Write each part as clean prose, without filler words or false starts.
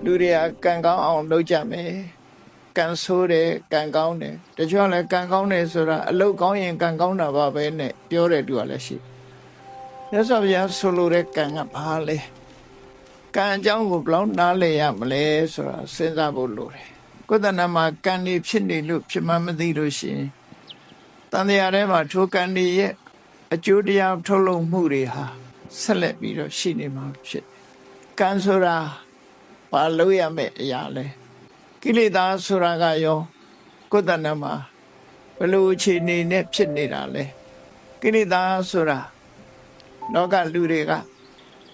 လူတွေကကံကောင်းအောင်လုပ်ကြမယ်ကံဆိုးတယ်ကံကောင်းတယ်တချို့လည်းကံကောင်းတယ်ဆိုတာအလုပ်ကောင်းရင်ကံကောင်းတာပါပဲနဲ့ပြောတဲ့သူကလည်းရှိမြတ်စွာဘုရားဆိုလိုတဲ့ကံကဘာလဲကံအကြောင်းကိုဘယ်လောက်နားလည်ရမလဲဆိုတာစဉ်းစားဖို့လိုတယ်ကိုယ်တဏ္ဍာမှာကံတွေဖြစ်နေလို့ဖြစ်မှမသိလို့ရှိရင်တန်တရားထဲမှာထိုကံတွေရဲ့အကျိုးတရားထုတ်လုပ်မှုတွေဟာဆက်လက်ပြီးတော့ရှိနေမှာဖြစ်တယ်ကံဆိုတာဘာလို့ရမယ့်အရာလဲကိလေသာဆိုတာကရောကိုယ်တဏ္ဍာမှာဘယ်လိုအခြေအနေနဲ့ဖြစ်နေတာလဲကိလေသာဆိုတာလောကလူတွေက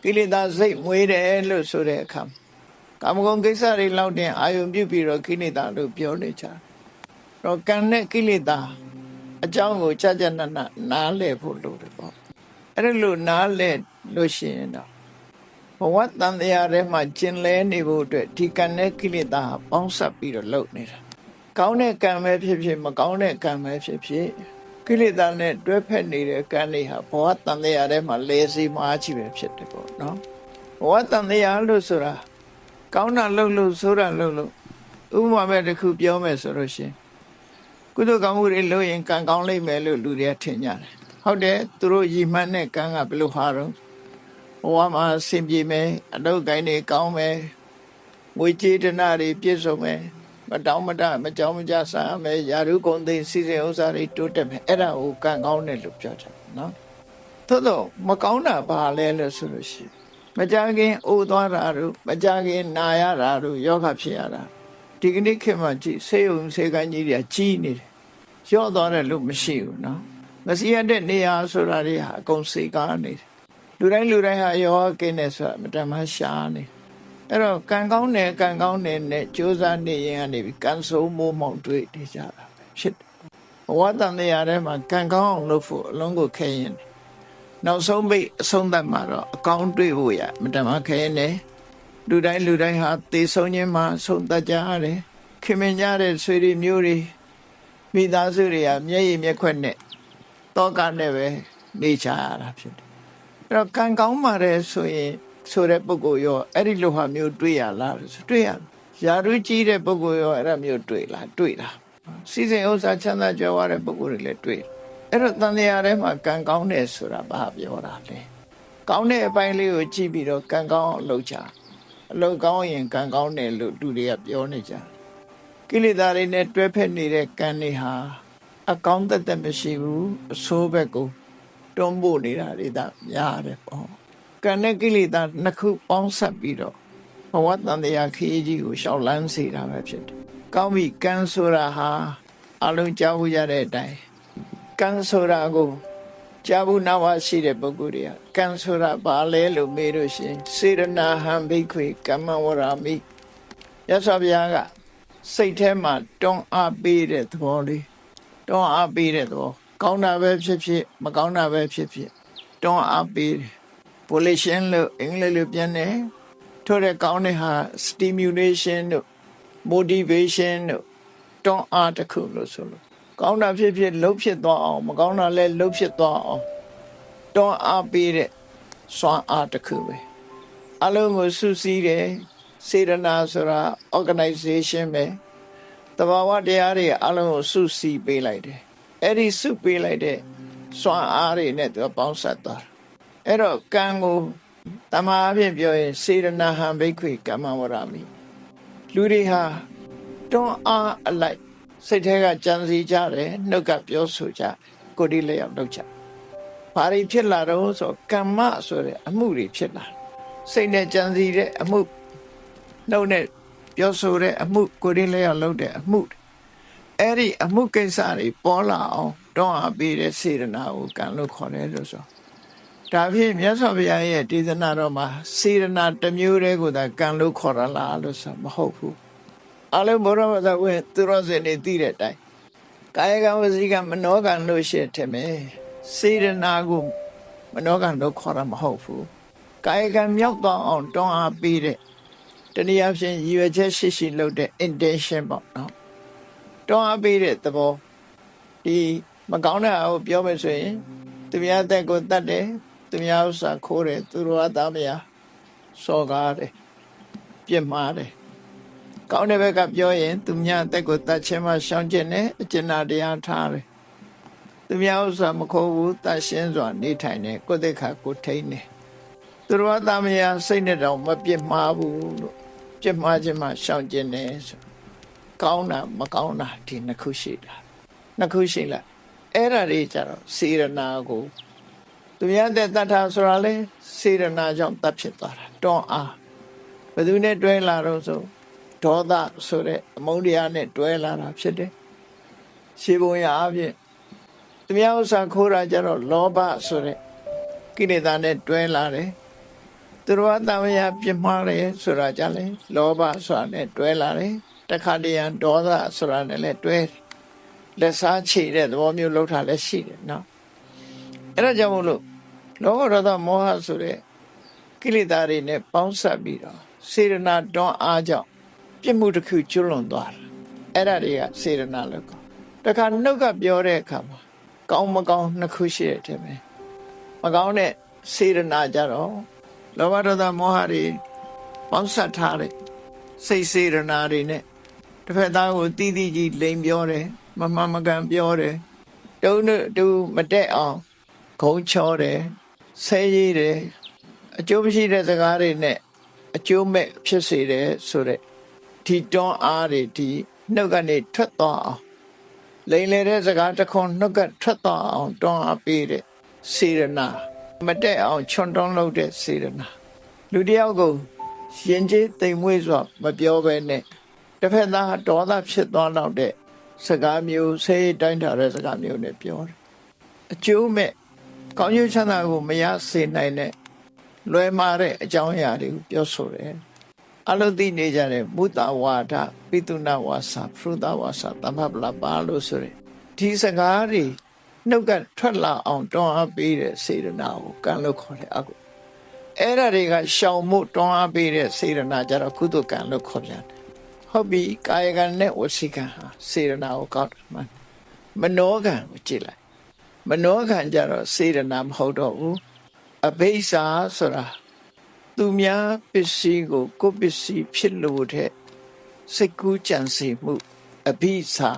ကိလေသာစိတ်မွေးတယ်လို့ဆိုတဲ့အခါကာမဂုဏ်ကိစ္စတွေလောက်တင်အာယုံပြုပြီးတော့ကိလေသာလို့ပြောနေကြတယ်တော့ကံနဲ့ကိလေသာအကြောင်းကိုကြာကြာနားလည်ဖို့လိုတယ်ပေါ့အဲ့ဒါလို့နားလည်လို့ရှိရင်တော့ဘဝတန်တရားထဲမှာကျင်လဲနေဖို့အတွက်ဒီကံနဲ့ကိလေသာပေါင်းစပ်ပြီးတော့လုပ်နေတာကောင်းတဲ့ကံပဲဖြစ်ဖြစ်မကောင်းတဲ့ကံပဲဖြစ်ဖြစ်ကိလေသာနဲ့တွဲဖက်နေတဲ့ကံတွေဟာဘဝတန်တရားထဲမှာလဲစီမအားချပဲဖြစ်တယ်ပေါ့နော်ဘဝတန်တရားလို့ဆိုတာကောင်းတာလုပ်လို့ဆိုးတာလုပ်လို့ဥပမာပဲတစ်ခုပြောမယ်ဆိုလို့ရှိရင်ကုသိုလ်ကောင်းမှုတွေလုပ်ရင်ကံကောင်းလိမ့်မယ်လို့လူတွေကထင်ကြတယ်ဟုတ်တယ်သူတို့ရည်မှန်းတဲ့ကံကဘယ်လိုဟာတော့ဘဝမှာဆင်ပြေမယ်အလုပ်ကိုင်းတွေကောင်းမယ်ငွေကြေးဒနာတွေပြည့်စုံမယ်မတောင်းမတမကြောင်းမကြဆာမယ်ယာရုကုန်သိစီစဉ်ဥစ္စာတွေတိုးတက်မယ်အဲ့ဒါကိုကံကောင်းတယ်လို့ပြောကြတယ်နော်သို့တော့မကောင်းတာဘာလဲလို့ဆိုလို့ရှိရင်မကြခင်အိုးသွားတာတို့မကြခင်နာရတာတို့ယောဂဖြစ်ရတာဒီကနေ့ခေတ်မှာကြည့်ဆေးရုံဆေးကန်းကြီးတွေကကြီးနေတယ်ရော့သွားတယ်လို့မရှိဘူးနော်မစီရတဲ့နေရာဆိုတာတွေဟာအကုန်စေကားနေတယ်လူတိုင်းဟာယောဂကင်းနေဆိုတာမတမ်းမရှားနေအဲ့တော့ကံကောင်းတယ်နဲ့ကြိုးစားနေရင်ကနေပြီးကံဆိုးမိုးမောက်တွေ့နေကြတာပဲဖြစ်တယ်ဘဝတန်တရားထဲမှာကံကောင်းအောင်လုပ်ဖို့အလုံးကိုခဲရင်နောက်ဆုံးပိတ်အဆုံးသတ်မှာတော့အကောင်းတွေ့ဖို့ရမတမ်းမခဲရင်လည်းလူတိုင်းဟာသေဆုံးခြင်းမှာဆုံးသတ်ကြရတယ်ခင်မင်ကြတဲ့ဆွေတွေမျိုးတွေမိသားစုတွေကမျက်ရည်မျက်ခွက်နဲ့တောကနဲ့ပဲနေကြရတာဖြစ်တယ်အဲ့တော့ကံကောင်းပါတယ်ဆိုရင်ဆိုတဲ့ပုဂ္ဂိုလ်ရောအဲ့ဒီလိုဟာမျိုးတွေ့ရလားတွေ့ရယာရုကြီးတဲ့ပုဂ္ဂိုလ်ရောအဲ့ဒါမျိုးတွေ့လားတွေ့တာစီစဉ်ဥစ္စာချမ်းသာကြွယ်ဝတဲ့ပုဂ္ဂိုလ်တွေလည်းတွေ့အဲ့တော့တန်တရားထဲမှာကံကောင်းတယ်ဆိုတာဘာပြောတာလဲကောင်းတဲ့အပိုင်းလေးကိုကြည့်ပြီးတော့ကံကောင်းအောင်လုပ်ကြအလုပ်ကောင်းရင်ကံကောင်းတယ်လို့လူတွေကပြောနေကြတယ်ကိလေသာတွေနဲ့တွဲဖက်နေတဲ့ကံတွေဟာအကောင်းသက်မရှိဘူးအဆိုးဘက်ကိုတွန်းပို့နေတာတွေဒါများတယ်ပေါ့ကံနဲ့ကိလေသာနှစ်ခုပေါင်းစပ်ပြီးတော့ဘဝတန်တရားခရီးကြီးကိုရှောက်လန်းစေတာပဲဖြစ်တယ်ကောင်းပြီကံဆိုတာဟာအလုံးကြားဖို့ရတဲ့အတိုင်းကံဆိုတာကိုကြားဖို့နာဝရှိတဲ့ပုဂ္ဂိုလ်တွေကကံဆိုတာဘာလဲလို့မေးလို့ရှိရင်စေရနာဟံဘိက္ခွေကမ္မဝရမိရသော်ဘုရားကစိတ်ထဲမှာတွန်းအားပေးတဲ့သဘောလေးတွန်းအားပေးတဲ့သဘောကောင်းတာပဲဖြစ်ဖြစ်မကောင်းတာပဲဖြစ်ဖြစ်တွန်းအားပေးတယ် volition လို့အင်္ဂလိပ်လိုပြန်တယ်ထို့တဲ့ကောင်းတဲ့ဟာ stimulation တို့ motivation တို့တွန်းအားတစ်ခုလို့ဆိုလို့ကောင်းတာဖြစ်ဖြစ်လှုပ်ဖြစ်သွားအောင်မကောင်းတာလည်းလှုပ်ဖြစ်သွားအောင်တွန်းအားပေးတဲ့စွမ်းအားတစ်ခုပဲအလုံးကိုစုစည်းတယ်စေတနာဆိုတာ organization ပဲတဘာဝတရားတွေအလုံးကိုစုစည်းပေးလိုက်တယ်အဲ့ဒီစုပေးလိုက်တဲ့စွမ်းအားတွေနဲ့သူပေါင်းစပ်သွားအဲ့တော့ကံကိုတမာအဖြစ်ပြောရင်စေတနာဟံဘိက္ခွေကမ္မဝရမိလူတွေဟာတွန်းအားအလိုက်စိတ်ထဲကကြံစည်ကြတယ်နှုတ်ကပြောဆိုကြကိုယ်ဒီလျောက်လုပ်ကြဘာတွေဖြစ်လာတော့ဆိုကမ္မဆိုတဲ့အမှုတွေဖြစ်လာစိတ်နဲ့ကြံစည်တဲ့အမှုနှုတ်နဲ့ပြောဆိုတဲ့အမှုကိုယ်ဒီလျောက်လုပ်တဲ့အမှုအဲ့ဒီအမှုကိစ္စတွေပေါ်လာအောင်တွန်းအားပေးတဲ့စေတနာကိုကံလို့ခေါ်တယ်လို့ဆိုဒါဖြင့်မြတ်စွာဘုရားရဲ့ဒေသနာတော်မှာစေတနာတစ်မျိုးတည်းကိုသာကံလို့ခေါ်ရလားလို့ဆိုမဟုတ်ဘူးအလုံးဘောရမသာဝင်သူတော်စင်နေသိတဲ့အတိုင်းကာယကံဝစီကံမနောကံလို့ရှိတယ်မယ်စေတနာကိုမနောကံလို့ခေါ်ရမဟုတ်ဘူးကာယကံမြောက်သွားအောင်တွန်းအားပေးတဲ့တနည်းအားဖြင့်ရည်ရွယ်ချက်ရှိလုပ်တဲ့ intention ပေါ့နော်တွန်းအားပေးတဲ့သဘောဒီမကောင်းတဲ့အကိုပြောမယ်ဆိုရင်သူများတက်ကိုတတ်တယ်သူများဥစ္စာခိုးတယ်သူတို့ကသားမယားစော်ကားတယ် ပြစ်မှားတယ်ကောင်းတဲ့ဘက်ကပြောရင်သူများအသက်ကိုတတ်ချင်းမှရှောင်ကျင်တယ်အကျဉ်းတရားထားတယ်သူများဥစ္စာမခိုးဘူးတတ်ရှင်းစွာနေထိုင်တယ်ကိုယ်သက်ခါကိုထိန်းတယ်သူတော်သားမယားစိတ်နဲ့တော့မပြစ်မှားဘူးလို့ပြစ်မှားခြင်းမှရှောင်ကျင်တယ်ဆိုကောင်းတာမကောင်းတာဒီနှစ်ခုရှိတာနှစ်ခုရှိလားအဲ့ဒါတွေကြတော့စေရနာကိုသူများတဲ့တတ်တာဆိုတာလေစေရနာကြောင့်တတ်ဖြစ်သွားတာတွန်းအားဘယ်သူနဲ့တွဲလာတော့ဆိုဒေါသဆိုတဲ့အမုန်းတရားနဲ့တွဲလာတာဖြစ်တယ်ရှင်းပုံရအပြင်သူများဥစ္စာခိုးတာကြတော့လောဘဆိုတဲ့ကိလေသာနဲ့တွဲလာတယ်သူတော်သားမယားပြစ်မှားတယ်ဆိုတာကြလဲလောဘဆိုတာနဲ့တွဲလာတယ်တခါတည်းရန်ဒေါသဆိုတာနဲ့လည်းတွဲလက်စားချေတဲ့သဘောမျိုးလှုပ်ထားလည်းရှိတယ်နော်အဲ့ဒါကြောင့်မို့လို့လောဘဒေါသမောဟဆိုတဲ့ကိလေသာတွေနဲ့ပေါင်းစပ်ပြီးတော့စေရနာတွန်းအားကြောင့်ပြစ်မှုတစ်ခုကျွလွန်သွားတယ်အဲ့ဒါတွေကစေရနာလို့ခေါ်တခါနှုတ်ကပြောတဲ့အခါမှာကောင်းမကောင်းနှစ်ခုရှိတယ်တဲ့ပဲမကောင်းတဲ့စေရနာကြတော့လောဘဒေါသမောဟတွေပေါင်းစပ်ထားတဲ့စိတ်စေရနာတွေနဲ့တစ်ဖက်သားကိုတီးတီးကြီးလိမ်ပြောတယ်မမှန်မကန်ပြောတယ်တုံးတူမတက်အောင်ဂုံချောတယ်ဆဲရည်တယ်အကျိုးမရှိတဲ့စကားတွေနဲ့အကျိုးမဲ့ဖြစ်စေတယ်ဆိုတဲ့ဒီတွန်းအားတွေဒီနှုတ်ကနေထွက်သွားအောင်လိမ်လေတဲ့စကားတစ်ခွန်းနှုတ်ကထွက်သွားအောင်တွန်းအားပေးတဲ့စေရနာမတက်အောင်ချွန်တွန်းလုပ်တဲ့စေရနာလူတယောက်ကိုရင်ကျေးတိမ်မွေးစွာမပြောဘဲနဲ့တစ်ဖက်သားဒေါသဖြစ်သွားတော့တဲ့စကားမျိုးဆေးတိုင်းထားတဲ့စကားမျိုးနဲ့ပြောတယ်အကျိုးမဲ့ကောင်းကျိုးချမ်းသာကိုမရစေနိုင်တဲ့လွယ်မာတဲ့အကြောင်းအရာတွေကိုပြောဆိုတယ်အလုံးသိနေကြတဲ့မုတဝါဒပိတုနာဝါစာဖရုဒဝါစာတမ္ပပလပါလို့ဆိုရယ်ဒီစကားတွေနှုတ်ကထွက်လာအောင်တွန်းအားပေးတဲ့စေရနာကိုကံလို့ခေါ်တယ်အခုအဲ့ဒါတွေကရှောင်မှုတွန်းအားပေးတဲ့စေရနာကြတော့ကုသကံလို့ခေါ်ပြန်တယ်ဟုတ်ပြီကာယကံနဲ့ဝစီကံဟာစေရနာကိုကောက်တယ်မနောကံကိုကြည့်လိုက်မနောကံကြတော့စေရနာမဟုတ်တော့ဘူးအဘိဓါဆိုတာသူများပစ္စည်းကိုကိုယ်ပစ္စည်းဖြစ်လို့တဲ့စိတ်ကူးကြံစီမှုအဘိဓါ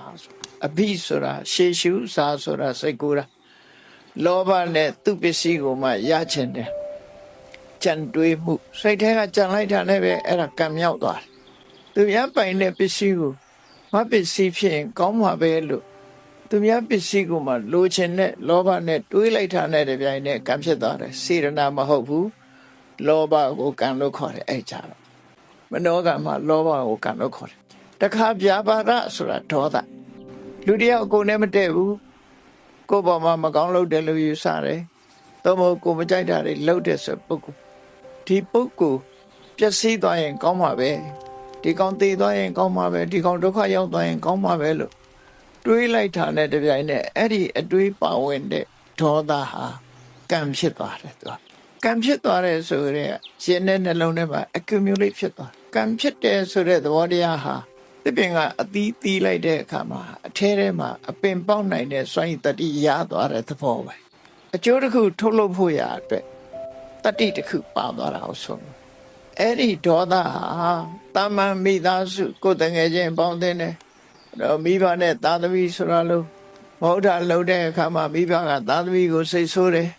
အဘိဆိုတာရှေရှုစာဆိုတာစိတ်ကူးတာလောဘနဲ့သူပစ္စည်းကိုမှရချင်တယ်ကြံတွေးမှုစိတ်ထဲကကြံလိုက်တာနဲ့ပဲအဲ့ဒါကံမြောက်သွားတယ်သူများပိုင်တဲ့ပစ္စည်းကိုမပစ္စည်းဖြစ်ရင်ကောင်းမှာပဲလို့သူများပစ္စည်းကိုမှလိုချင်တဲ့လောဘနဲ့တွေးလိုက်တာနဲ့တပြိုင်နက်ကံဖြစ်သွားတယ်စေရနာမဟုတ်ဘူးလောဘကိုကံလို့ခေါ်တယ်အဲ့ကြတော့မနောကံမှာလောဘကိုကံလို့ခေါ်တယ်တခါဗျာပါဒဆိုတာဒေါသလူတယောက်ကိုယ်နဲ့မတည့်ဘူးကိုယ်ပေါ်မှာမကောင်းလုပ်တယ်လို့ယူဆတယ်သို့မဟုတ်ကိုယ်မကြိုက်တာတွေလုပ်တယ်ဆိုပုဂ္ဂိုလ်ဒီပုဂ္ဂိုလ်ပျက်စီးသွားရင်ကောင်းမှာပဲဒီကောင်တည်သွားရင်ကောင်းမှာပဲဒီကောင်ဒုက္ခရောက်သွားရင်ကောင်းမှာပဲလို့တွေးလိုက်တာနဲ့တပြိုင်နက်အဲ့ဒီအတွေးပါဝင်တဲ့ဒေါသဟာကံဖြစ်သွားတယ်သူကံဖြစ်သွားတယ်ဆိုတဲ့ရှင်တဲ့နှလုံးထဲမှာ accumulate ဖြစ်သွားကံဖြစ်တယ်ဆိုတဲ့သဘောတရားဟာဒီပင်ကအသီးသီးလိုက်တဲ့အခါမှာအထဲထဲမှာအပင်ပေါက်နိုင်တဲ့စွမ်းရည်တတိရသွားတဲ့သဘောပဲအကျိုးတစ်ခုထုတ်လုပ်ဖို့ရအတွက်တတိတစ်ခုပါသွားတာအောင်ဆိုအဲ့ဒီဒေါသဟာတာမန်မိသားစုကိုယ်တငယ်ချင်းပေါင်းတဲ့နဲ့တော့မိဘနဲ့သားသမီးဆိုတာလို့မဟုတ်တာလှုပ်တဲ့အခါမှာမိဘကသားသမီးကိုစိတ်ဆိုးတယ်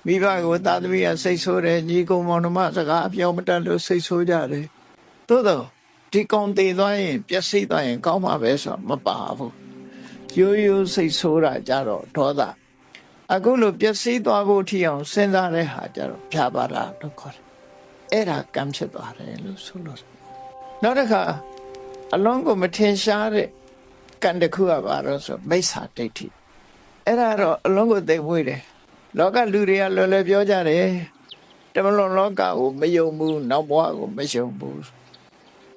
မိဘကိုသားသမီးကစိတ်ဆိုးတယ်ညီကောင်မောင်နှမစကားအပြောမတတ်လို့စိတ်ဆိုးကြတယ်သို့တော့ဒီကောင်တည်သွားရင်ပျက်စီးသွားရင်ကောင်းမှာပဲဆိုမပါဘူးရိုးရိုးစိတ်ဆိုးတာကြတော့ဒေါသအခုလိုပျက်စီးသွားဖို့ထီအောင်စဉ်းစားတဲ့ဟာကြတော့ဖြာပါတာလို့ခေါ်တယ်အဲ့ဒါကံဖြစ်သွားတယ်လို့ဆိုလို့နောက်တစ်ခါအလုံးကိုမထင်ရှားတဲ့ကံတစ်ခုကပါတော့ဆိုမိစ္ဆာဒိဋ္ဌိအဲ့ဒါတော့အလုံးကိုသိမွေးတယ်လောကလူတွေကလွယ်လွယ်ပြောကြတယ်တမလွန်လောကကိုမယုံဘူးနောက်ဘဝကိုမယုံဘူး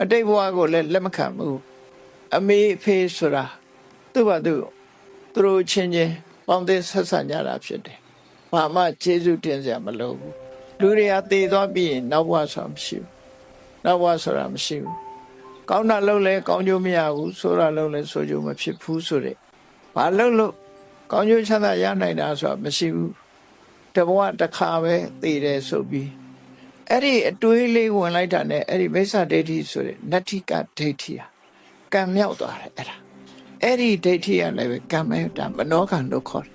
အတိတ်ဘဝကိုလည်းလက်မခံဘူးအမေအဖေဆိုတာသူ့ဘာသူတို့ချင်းချင်းပေါင်းတဲ့ဆက်ဆံကြတာဖြစ်တယ်ဘာမှကျေးဇူးတင်စရာမလိုဘူးလူတွေကတည်သွားပြီးရင်နောက်ဘဝဆိုတာမရှိဘူးနောက်ဘဝဆိုတာမရှိဘူးကောင်းတာလုပ်လဲကောင်းကျိုးမရဘူးဆိုတာလုပ်လဲဆိုကျိုးမဖြစ်ဘူးဆိုတဲ့ဘာလုပ်လို့ကောင်းကျိုးချမ်းသာရနိုင်တာဆိုတာမရှိဘူးတဘဝတစ်ခါပဲတည်တယ်ဆိုပြီး အဲ့ဒီအတွေးလေးဝင်လိုက်တာနဲ့အဲ့ဒီမိစ္ဆာဒိဋ္ဌိဆိုတဲ့နတ္ထိကဒိဋ္ဌိဟာကံမြောက်သွားတယ်အဲ့ဒီဒိဋ္ဌိကလည်းပဲကံမဲ့တာမနောကံလို့ခေါ်တယ်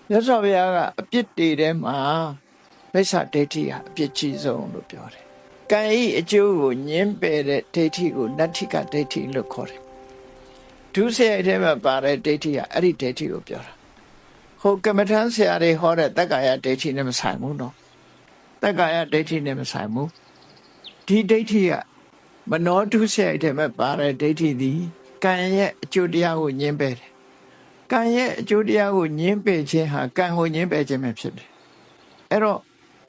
မြတ်စွာဘုရားကအပြစ်တွေထဲမှာမိစ္ဆာဒိဋ္ဌိဟာအပြစ်ကြီးဆုံးလို့ပြောတယ်ကံဤအကျိုးကိုညှင်းပယ်တဲ့ဒိဋ္ဌိကိုနတ္ထိကဒိဋ္ဌိလို့ခေါ်တယ်ဒုစရိုက်ထဲမှာပါတဲ့ဒိဋ္ဌိကအဲ့ဒီဒိဋ္ဌိကိုပြောတာဟိုကမ္မထမ်းဆရာတွေဟောတဲ့တက္ကာယဒိဋ္ဌိနဲ့မဆိုင်ဘူးနော်တက္ကာယဒိဋ္ဌိနဲ့မဆိုင်ဘူးဒီဒိဋ္ဌိကမနောဒုစရိုက်ထဲမှာပါတဲ့ဒိဋ္ဌိသည်ကံရဲ့အကျိုးတရားကိုညှင်းပယ်တယ်ကံရဲ့အကျိုးတရားကိုညှင်းပယ်ခြင်းဟာကံကိုညှင်းပယ်ခြင်းပဲဖြစ်တယ်အဲ့တော့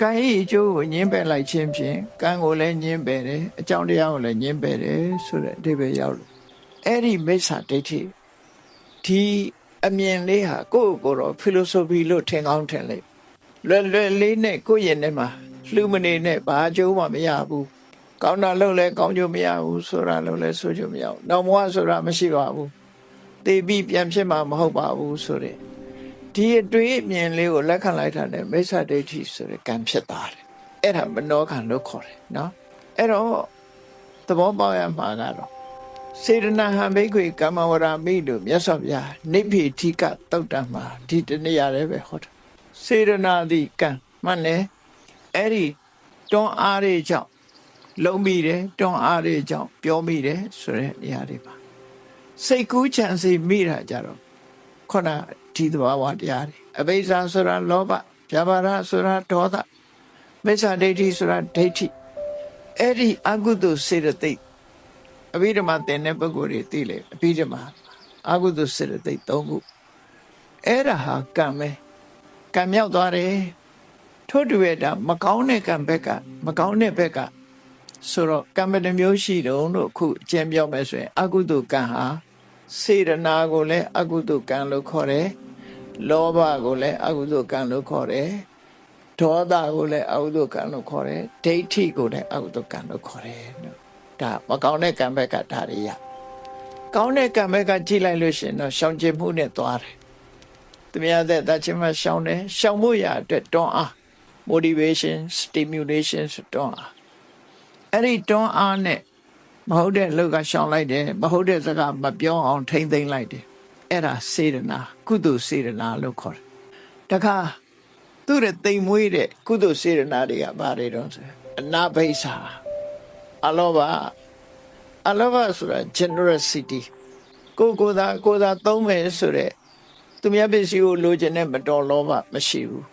ကံရဲ့အကျိုးကိုညှင်းပယ်လိုက်ခြင်းဖြင့်ကံကိုလည်းညှင်းပယ်တယ်အကြောင်းတရားကိုလည်းညှင်းပယ်တယ်ဆိုတဲ့အဓိပ္ပာယ်ရောက်လို့အဲ့ဒီမိစ္ဆာဒိဋ္ဌိဒီအမြင်လေးဟာကိုယ့်ကိုယ်တော့ philosophy လို့ထင်ကောင်းထင်လိုက်လွယ်လွယ်လေးနဲ့ကိုယ့်ရင်ထဲမှာလှူမနေနဲ့ဘာအကျိုးမှမရဘူးကောင်းတာလုပ်လဲကောင်းကျိုးမရဘူးဆိုတာလုပ်လဲဆိုကျိုးမရဘူးနောက်ဘဝဆိုတာမရှိပါဘူးသေပြီးပြန်ဖြစ်မှာမဟုတ်ပါဘူးဆိုတဲ့ဒီအတွေးအမြင်လေးကိုလက်ခံလိုက်တာနဲ့မိစ္ဆာဒိဋ္ဌိဆိုတဲ့ကံဖြစ်သွားတယ်အဲ့ဒါမနောကံလို့ခေါ်တယ်နော်အဲ့တော့သဘောပေါက်ရမှာကတော့စေတနာဟံဘိက္ခွေကမ္မဝရမိလို့မြတ်စွာဘုရားနိဗ္ဗိထိကတုတ်တံမှာဒီတနည်းရတယ်ပဲဟောတာစေတနာသည်ကံမှန်တယ်အဲ့ဒီတွန်းအားတွေကြောင့်လုံးမိတယ်တွန်းအားတွေကြောင့်ပြောမိတယ်ဆိုတဲ့နေရာတွေပါစိတ်ကူးချမ်းစီမိတာကြတော့ခုနဒီသဘာဝတရားတွေအဘိဇ္ဇာဆိုတာလောဘဗျာပါဒဆိုတာဒေါသမိစ္ဆာဒိဋ္ဌိဆိုတာဒိဋ္ဌိအဲ့ဒီအကုသိုလ်စေတသိက်အဘိဓမ္မာသင်တဲ့ပုဂ္ဂိုလ်တွေသိလေအဘိဓမ္မာအကုသိုလ်စေတသိက်၃ခုအဲ့ဒါဟာကံပဲကံမြောက်သွားတယ်ထို့တူရဲ့ဒါမကောင်းတဲ့ကံဘက်ကမကောင်းတဲ့ဘက်ကဆိုတော့ကံမတစ်မျိုးရှိတုံးလို့အခုအကျဉ်းပြောမယ်ဆိုရင်အကုသိုလ်ကံဟာစေတနာကိုလည်းအကုသိုလ်ကံလို့ခေါ်တယ်လောဘကိုလည်းအကုသိုလ်ကံလို့ခေါ်တယ်ဒေါသကိုလည်းအကုသိုလ်ကံလို့ခေါ်တယ်ဒိဋ္ဌိကိုလည်းအကုသိုလ်ကံလို့ခေါ်တယ်ဒါမကောင်းတဲ့ကံဘက်ကဒါတွေရကောင်းတဲ့ကံဘက်ကကြည့်လိုက်လို့ရှိရင်တော့ရှောင်ကျဉ်မှုနဲ့သွားတယ်သူများတဲ့တချင်းမှရှောင်တယ်ရှောင်ဖို့ရအတွက်တွန်းအား motivation stimulation ဆိုတွန်းအားအဲ့ဒီတွန်းအားနဲ့မဟုတ်တဲ့လောက်ကရှောင်လိုက်တယ်မဟုတ်တဲ့စကားမပြောအောင်ထိမ့်သိမ့်လိုက်တယ်အဲ့ဒါစေတနာကုသိုလ်စေတနာလို့ခေါ်တယ်တခါသူ့ရဲ့တိမ်မွေးတဲ့ကုသိုလ်စေတနာတွေကဘာတွေတော့ဆိုအနာဘိဆာအလောဘဆိုတာ generosity ကိုသာသုံးမယ်ဆိုတဲ့သူများပစ္စည်းကိုလိုချင်တဲ့မတော်လောဘမရှိဘူး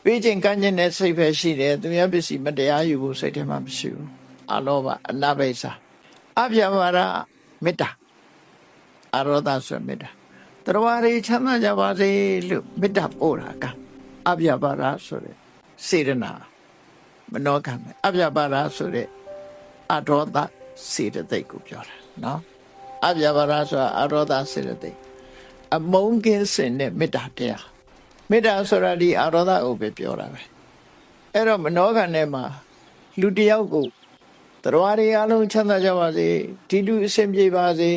ပေးခြင်းကမ်းခြင်းနဲ့စိတ်ပဲရှိတယ်သူများပစ္စည်းမတရားယူဖို့စိတ်ထဲမှာမရှိဘူးအလောဘအနာဘိဆာအဗျာပါဒမေတ္တာအရောဒဆိုမေတ္တာတရားတွေချမ်းသာကြပါစေလို့မေတ္တာပို့တာကအဗျာပါဒဆိုတဲ့စေတနာမနောကံအဗျာပါဒဆိုတဲ့အရောဒစေတသိက်ကိုပြောတာနော်အဗျာပါဒဆိုတာအရောဒစေတသိက်အမုန်းကင်းစင်တဲ့မေတ္တာတရားမေတ္တာဆိုတာဒီအရောဒကိုပဲပြောတာပဲအဲ့တော့မနောကံထဲမှာလူတယောက်ကိုတရားတွေအလုံးချမ်းသာကြပါစေဒီလူအဆင်ပြေပါစေ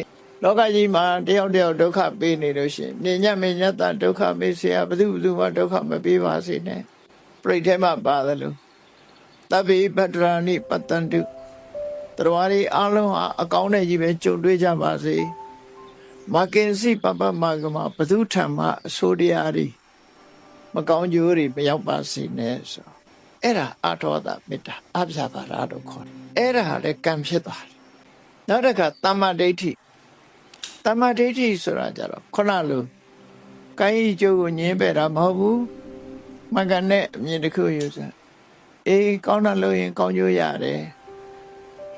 လောကကြီးမှာတယောက်ဒုက္ခပေးနေလို့ရှိရင်မြညတဒုက္ခပေးเสียဘယ်သူမှဒုက္ခမပေးပါစေနဲ့ပြိဋ္ဌဲမှာပါတယ်လို့တဗ္ဗေပတ္တရာနိပတ္တန္တုတရားတွေအလုံးဟာအကောင်းနဲ့ကြီးပဲကြုံတွေ့ကြပါစေမကင်စီပပမကမဘသူထံမှအဆိုးတရားတွေမကောင်းကျိုးတွေမရောက်ပါစေနဲ့ဆိုအဲ့ဒါအထောဒမေတ္တာအဗျာပါဒလို့ခေါ်တယ်အဲ့ဒါဟာလည်းကံဖြစ်သွားတယ်နောက်တစ်ခါတမ္မာဒိဋ္ဌိဆိုတာကြတော့ခုနလိုကိုင်းကြီးကျိုးကိုညင်းပယ်တာမဟုတ်ဘူးမကန်တဲ့အမြင်တစ်ခုယူစားအေးကောင်းတာလို့ရင်ကောင်းကျိုးရတယ်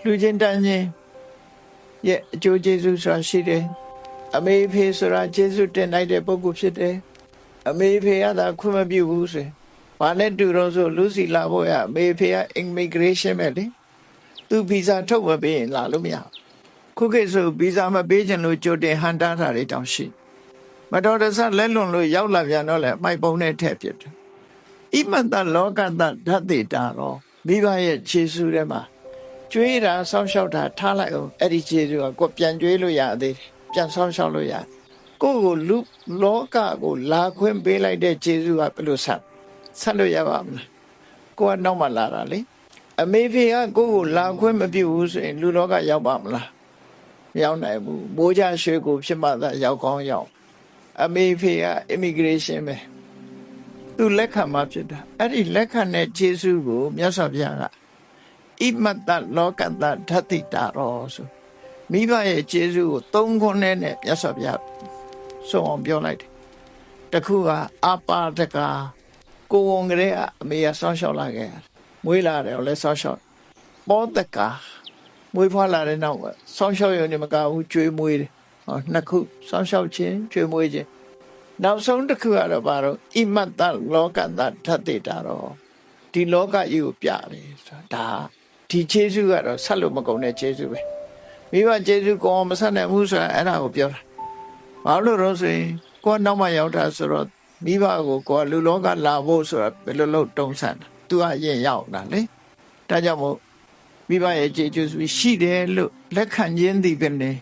လူချင်းတန်းချင်းရဲ့အကျိုးကျေးဇူးဆိုတာရှိတယ်အမေဖေဆိုတာကျေးဇူးတင်လိုက်တဲ့ပုဂ္ဂိုလ်ဖြစ်တယ်အမေဖေကသာခွင့်မပြုဘူးဆိုဘာနဲ့တူတော့ဆိုလူစီလာဖို့ရအမေဖေက immigration ပဲလေသူဗီဇာထုတ်မပေးရင်လာလို့မရခုခေတ်ဆိုဗီဇာမပေးချင်လို့ကြိုတင်ဟန်တားတာတွေတောင်ရှိမတော်တဆလက်လွန်လို့ရောက်လာပြန်တော့လေအမိုက်ပုံနဲ့ထည့်ပြတယ်ဣမတလောကတဓာတိတာတော့မိဘရဲ့ခြေဆူထဲမှာကျွေးတာဆောင်းလျှောက်တာထားလိုက်အောင်အဲ့ဒီခြေဆူကကိုပြန်ကျွေးလို့ရသေးတယ်ပြန်ဆောင်းလျှောက်လို့ရကိုလူလောကကိုလာခွင့်ပေးလိုက်တဲ့ခြေဆူကဘယ်လိုဆက်လို့ရပါမလဲကိုကနောက်မှလာတာလေ အမေဖေကကိုယ့်ကိုလာခွင့်မပြုဘူးဆိုရင်လူလောကရောက်ပါမလားမရောက်နိုင်ဘူးမိုးကြရွှေကိုဖြစ်မှသာရောက်ကောင်းရောက်အမေဖေက immigration ပဲသူလက်ခံမှဖြစ်တာအဲ့ဒီလက်ခံတဲ့ယေရှုကိုမြတ်စွာဘုရားကဣမတ္တလောကတ္တဓတ္တိတာရောဆိုမိဘရဲ့ယေရှုကိုသုံးခွန်းနဲ့မြတ်စွာဘုရားဆုံးအောင်ပြောလိုက်တယ်တခုကအပါဒကာကိုဝန်ကလေးကအမေကဆောင်းလျှောက်လာခဲ့မွေးလာတယ်လည်းဆောင်းလျှောက်ပောတကာမွေးဖွားလာတဲ့နောက်ဆောင်းလျှောက်ရုံနဲ့မကဘူးကျွေးမွေးတယ်ဟောနှစ်ခုဆောင်းလျှောက်ခြင်းကျွေးမွေးခြင်းနောက်ဆုံးတစ်ခုကတော့ဘာလို့ဣမတ္တလောကတ္တဓတ္တိတာရောဒီလောကကြီးကိုပြတယ်ဆိုတာဒါဒီယေရှုကတော့ဆက်လို့မကုန်တဲ့ယေရှုပဲမိဘယေရှုကောမဆက်နိုင်ဘူးဆိုတာအဲ့ဒါကိုပြောတာဘာလို့လို့ဆိုရင်ကိုကနောက်မှရောက်တာဆိုတော့မိဘကိုကိုကလူလောကလာဖို့ဆိုတာဘယ်လိုလုပ်တုံးဆန်းတာသူကအရင်ရောက်တာလေဒါကြောင့်မို့မိဘရဲ့ယေရှုရှိတယ်လို့လက်ခံခြင်းသည်ပဲလေ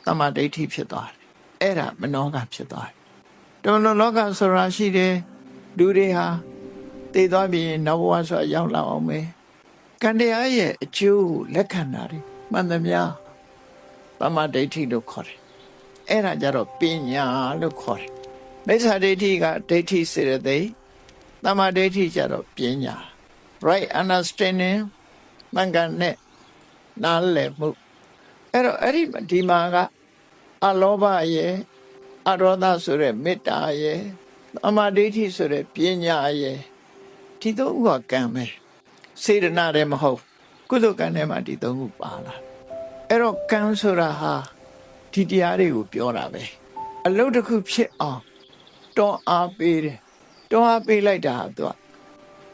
တမ္မာဒိဋ္ဌိဖြစ်သွားတယ်အဲ့ဒါမနောကဖြစ်သွားတယ်တော်တော်လောကဆိုတာရှိတယ်လူတွေဟာတည်သွားပြီးနောက်ဘဝဆိုရောက်လာအောင်မယ်ကံတရားရဲ့အကျိုးကိုလက်ခံတာတွေမှန်သမျှတမ္မာဒိဋ္ဌိလို့ခေါ်တယ်အဲ့ဒါကြတော့ပညာလို့ခေါ်တယ်မိစ္ဆာဒိဋ္ဌိကဒိဋ္ဌိစေတသိက်တမ္မာဒိဋ္ဌိကြတော့ပညာ right understanding မှန်ကန်တဲ့နားလည်မှုအဲ့တော့အဲ့ဒီမှာကအလောဘရဲ့အရောဓဆိုတဲ့မေတ္တာရဲ့တမ္မာဒိဋ္ဌိဆိုတဲ့ပညာရဲ့ဒီသုံးခုကကံပဲစေတနာလည်းမဟုတ်ကုသိုလ်ကံထဲမှာဒီသုံးခုပါလာအဲ့တော့ကံဆိုတာဟာဒီတရားတွေကိုပြောတာပဲအလုပ်တစ်ခုဖြစ်အောင်တွန်းအားပေးတယ်တွန်းအားပေးလိုက်တာသူက